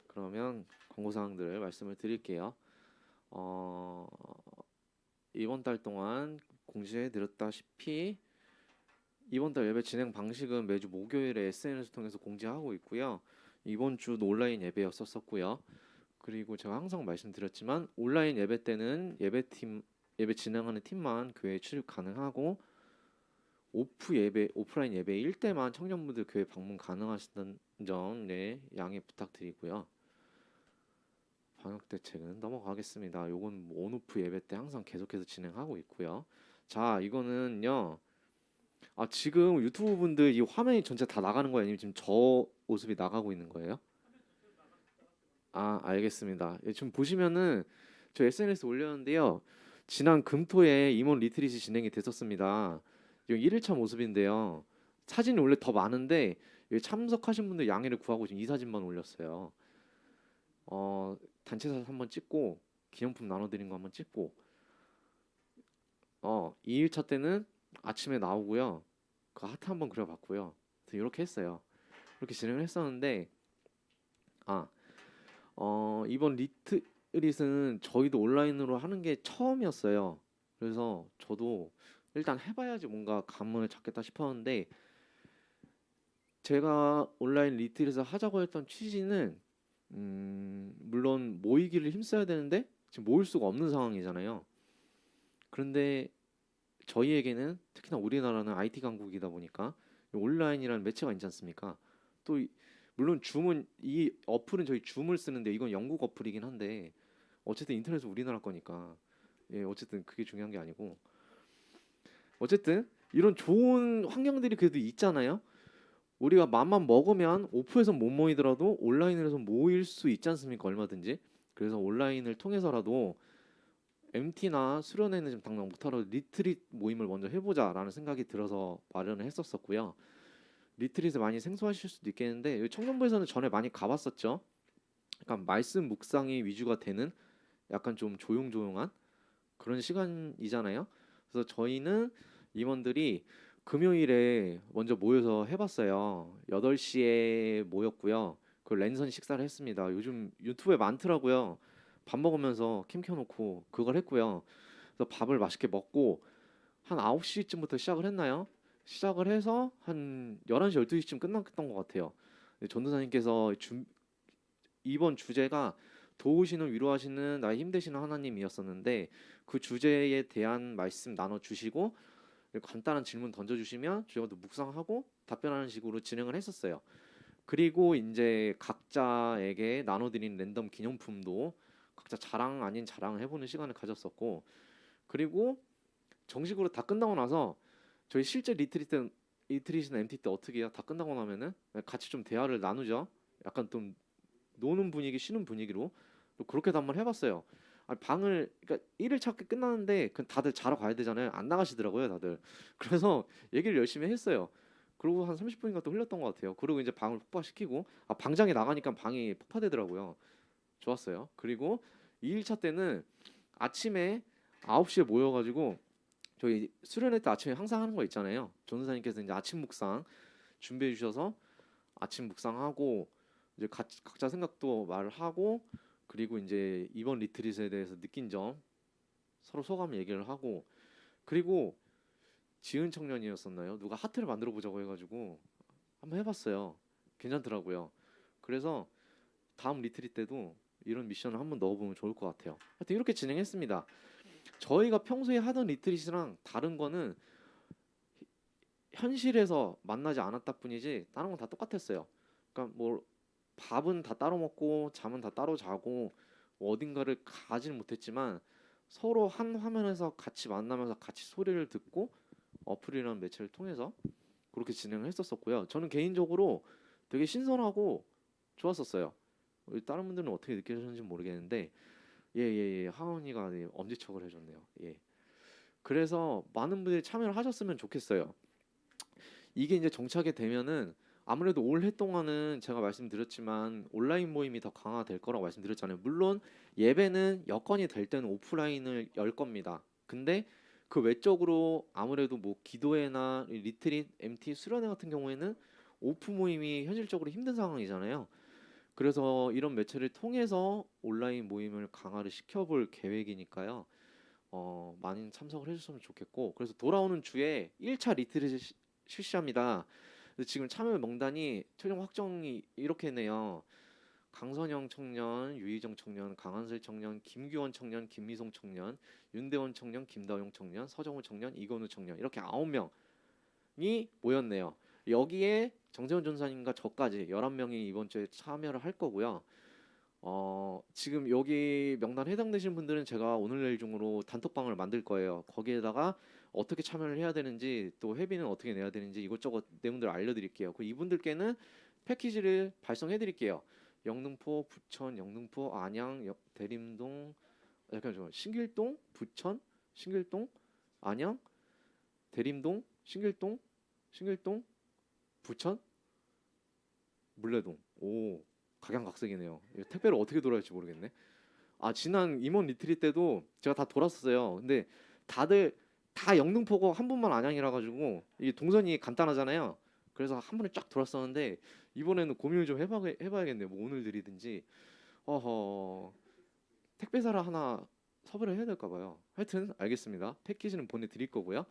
Speaker 2: 그러면 광고사항들 말씀을 드릴게요. 이번 달 동안 공지해 드렸다시피 이번 달 예배 진행 방식은 매주 목요일에 SNS 통해서 공지하고 있고요. 이번 주도 온라인 예배였었고요. 그리고 제가 항상 말씀드렸지만 온라인 예배 때는 예배 진행하는 팀만 교회에 출입 가능하고 오프라인 예배일 때만 청년분들 교회 방문 가능하시다는 점 양해 부탁드리고요. 방역 대책은 넘어가겠습니다. 요건 온오프 예배 때 항상 계속해서 진행하고 있고요. 자, 이거는요. 지금 유튜브 분들 이 화면이 전체 다 나가는 거예요? 아니면 지금 저 모습이 나가고 있는 거예요? 알겠습니다. 지금 보시면은 저 SNS 올렸는데요. 지난 금토에 임원 리트릿이 진행이 됐었습니다. 이거 1일차 모습인데요. 사진이 원래 더 많은데 참석하신 분들 양해를 구하고 지금 이 사진만 올렸어요. 단체 사진 한번 찍고 기념품 나눠드린 거 한번 찍고 2일차 때는 아침에 나오고요. 그 하트 한번 그려봤고요. 이렇게 했어요. 이렇게 진행을 했었는데 이번 리트릿은 저희도 온라인으로 하는 게 처음이었어요. 그래서 저도 일단 해봐야지 뭔가 감을 잡겠다 싶었는데 제가 온라인 리트릿을 하자고 했던 취지는 물론 모이기를 힘써야 되는데 지금 모일 수가 없는 상황이잖아요. 그런데 저희에게는 특히나 우리나라는 IT 강국이다 보니까 온라인이라는 매체가 있지 않습니까? 또 물론 줌은 이 어플은 저희 줌을 쓰는데 이건 영국 어플이긴 한데 어쨌든 인터넷은 우리나라 거니까 예 어쨌든 그게 중요한 게 아니고 어쨌든 이런 좋은 환경들이 그래도 있잖아요. 우리가 맘만 먹으면 오프에서 못 모이더라도 온라인에서 모일 수 있지 않습니까? 얼마든지. 그래서 온라인을 통해서라도 MT나 수련회는 지금 당장 못하더라도 리트릿 모임을 먼저 해보자라는 생각이 들어서 마련을 했었었고요. 리트릿을 많이 생소하실 수도 있겠는데 여기 청년부에서는 전에 많이 가봤었죠. 약간 말씀 묵상이 위주가 되는 약간 좀 조용조용한 그런 시간이잖아요. 그래서 저희는 임원들이 금요일에 먼저 모여서 해봤어요. 8시에 모였고요. 그 랜선 식사를 했습니다. 요즘 유튜브에 많더라고요. 밥 먹으면서 캠 켜놓고 그걸 했고요. 그래서 밥을 맛있게 먹고 한 9시쯤부터 시작을 했나요? 시작을 해서 한 11시, 12시쯤 끝났던 것 같아요. 전도사님께서 이번 주제가 도우시는 위로하시는 나의 힘되시는 하나님이었었는데 그 주제에 대한 말씀 나눠주시고 간단한 질문 던져주시면 저희가 또 묵상하고 답변하는 식으로 진행을 했었어요. 그리고 이제 각자에게 나눠드린 랜덤 기념품도 각자 자랑 아닌 자랑을 해보는 시간을 가졌었고 그리고 정식으로 다 끝나고 나서 저희 실제 리트릿이나 MT 때 어떻게 해요? 다 끝나고 나면은 같이 좀 대화를 나누죠. 약간 좀 노는 분위기, 쉬는 분위기로 또 그렇게도 한번 해봤어요. 아니, 방을 그러니까 1일차 끝나는데 그 다들 자러 가야 되잖아요. 안 나가시더라고요, 다들. 그래서 얘기를 열심히 했어요. 그리고 한 30분인가 또 흘렸던 것 같아요. 그리고 이제 방을 폭파시키고 방장에 나가니까 방이 폭파되더라고요. 좋았어요. 그리고 2일차 때는 아침에 9시에 모여가지고 저희 수련회 때 아침에 항상 하는 거 있잖아요. 전도사님께서 이제 아침 묵상 준비해 주셔서 아침 묵상하고 이제 각자 생각도 말을 하고 그리고 이제 이번 리트릿에 대해서 느낀 점 서로 소감 얘기를 하고 그리고 지은 청년이었었나요? 누가 하트를 만들어 보자고 해가지고 한번 해봤어요. 괜찮더라고요. 그래서 다음 리트릿 때도 이런 미션을 한번 넣어보면 좋을 것 같아요. 하여튼 이렇게 진행했습니다. 저희가 평소에 하던 리트릿이랑 다른 거는 현실에서 만나지 않았다 뿐이지 다른 건 다 똑같았어요. 그러니까 뭐 밥은 다 따로 먹고 잠은 다 따로 자고 뭐 어딘가를 가지는 못했지만 서로 한 화면에서 같이 만나면서 같이 소리를 듣고 어플이라는 매체를 통해서 그렇게 진행을 했었었고요. 저는 개인적으로 되게 신선하고 좋았었어요. 우리 다른 분들은 어떻게 느끼셨는지 모르겠는데 예예예 하은이가 네, 엄지척을 해줬네요. 예. 그래서 많은 분들이 참여를 하셨으면 좋겠어요. 이게 이제 정착이 되면은 아무래도 올해 동안은 제가 말씀드렸지만 온라인 모임이 더 강화될 거라고 말씀드렸잖아요. 물론 예배는 여건이 될 때는 오프라인을 열 겁니다. 근데 그 외적으로 아무래도 뭐 기도회나 리트릿, MT, 수련회 같은 경우에는 오프 모임이 현실적으로 힘든 상황이잖아요. 그래서 이런 매체를 통해서 온라인 모임을 강화를 시켜볼 계획이니까요. 많이 참석을 해주셨으면 좋겠고 그래서 돌아오는 주에 1차 리트릿을 실시합니다. 근데 지금 참여 명단이 최종 확정이 이렇게 네요. 강선영 청년, 유희정 청년, 강한슬 청년, 김규원 청년, 김미송 청년, 윤대원 청년, 김다용 청년, 서정우 청년, 이건우 청년 이렇게 9명이 모였네요. 여기에 정세훈 전사님과 저까지 11명이 이번 주에 참여를 할 거고요. 지금 여기 명단 해당되신 분들은 제가 오늘 내일 중으로 단톡방을 만들 거예요. 거기에다가 어떻게 참여를 해야 되는지 또 회비는 어떻게 내야 되는지 이것저것 내용들 알려드릴게요. 그 이분들께는 패키지를 발송해드릴게요. 영등포, 부천, 영등포, 안양, 대림동, 잠깐만 신길동, 부천, 신길동, 안양, 대림동, 신길동, 부천, 물레동. 오. 각양각색이네요. 택배를 어떻게 돌아야 할지 모르겠네. 지난 임원 리트릿 때도 제가 다 돌았었어요. 근데 다들 다 영등포고 한 분만 안양이라 가지고 이 동선이 간단하잖아요. 그래서 한 번에 쫙 돌았었는데 이번에는 고민을 좀 해봐야겠네요. 뭐 오늘 드리든지 택배사를 하나 섭외를 해야 될까 봐요. 하여튼 알겠습니다. 패키지는 보내드릴 거고요.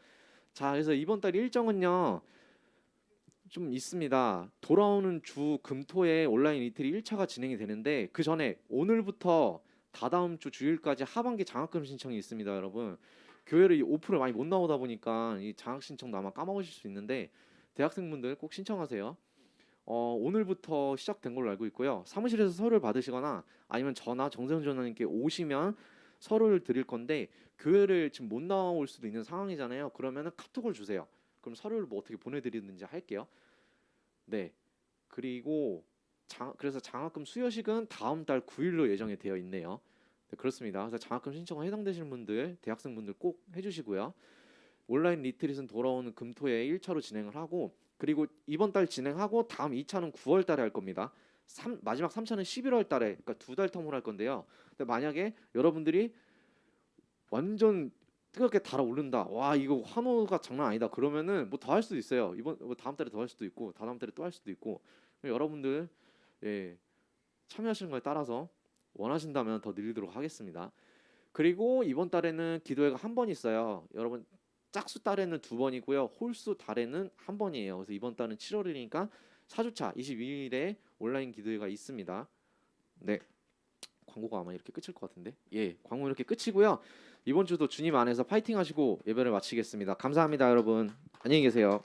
Speaker 2: 자, 그래서 이번 달 일정은요. 좀 있습니다. 돌아오는 주 금토에 온라인 이틀이 1차가 진행이 되는데 그 전에 오늘부터 다다음 주 주일까지 하반기 장학금 신청이 있습니다, 여러분. 교회를 이 오프를 많이 못 나오다 보니까 이 장학 신청도 아마 까먹으실 수 있는데 대학생분들 꼭 신청하세요. 오늘부터 시작된 걸로 알고 있고요. 사무실에서 서류를 받으시거나 아니면 저나 정세훈 전원님께 오시면 서류를 드릴 건데 교회를 지금 못 나올 수도 있는 상황이잖아요. 그러면은 카톡을 주세요. 그럼 서류를 뭐 어떻게 보내드리든지 할게요. 네. 그리고 그래서 장학금 수여식은 다음 달 9일로 예정이 되어 있네요. 네, 그렇습니다. 그래서 장학금 신청에 해당되시는 분들, 대학생분들 꼭 해주시고요. 온라인 리트릿은 돌아오는 금토에 1차로 진행을 하고 그리고 이번 달 진행하고 다음 2차는 9월 달에 할 겁니다. 마지막 3차는 11월 달에 그러니까 2달 텀으로 할 건데요. 근데 만약에 여러분들이 완전 뜨겁게 달아오른다. 와 이거 환호가 장난 아니다. 그러면은 뭐 더 할 수도 있어요. 이번 뭐 다음 달에 더 할 수도 있고 다다음 달에 또 할 수도 있고 여러분들 예, 참여하시는 거에 따라서 원하신다면 더 늘리도록 하겠습니다. 그리고 이번 달에는 기도회가 한 번 있어요. 여러분 짝수 달에는 2번이고요. 홀수 달에는 한 번이에요. 그래서 이번 달은 7월이니까 4주차 22일에 온라인 기도회가 있습니다. 네. 광고가 아마 이렇게 끝일 것 같은데. 예, 광고 이렇게 끝이고요. 이번 주도 주님 안에서 파이팅 하시고 예배를 마치겠습니다. 감사합니다, 여러분. 안녕히 계세요.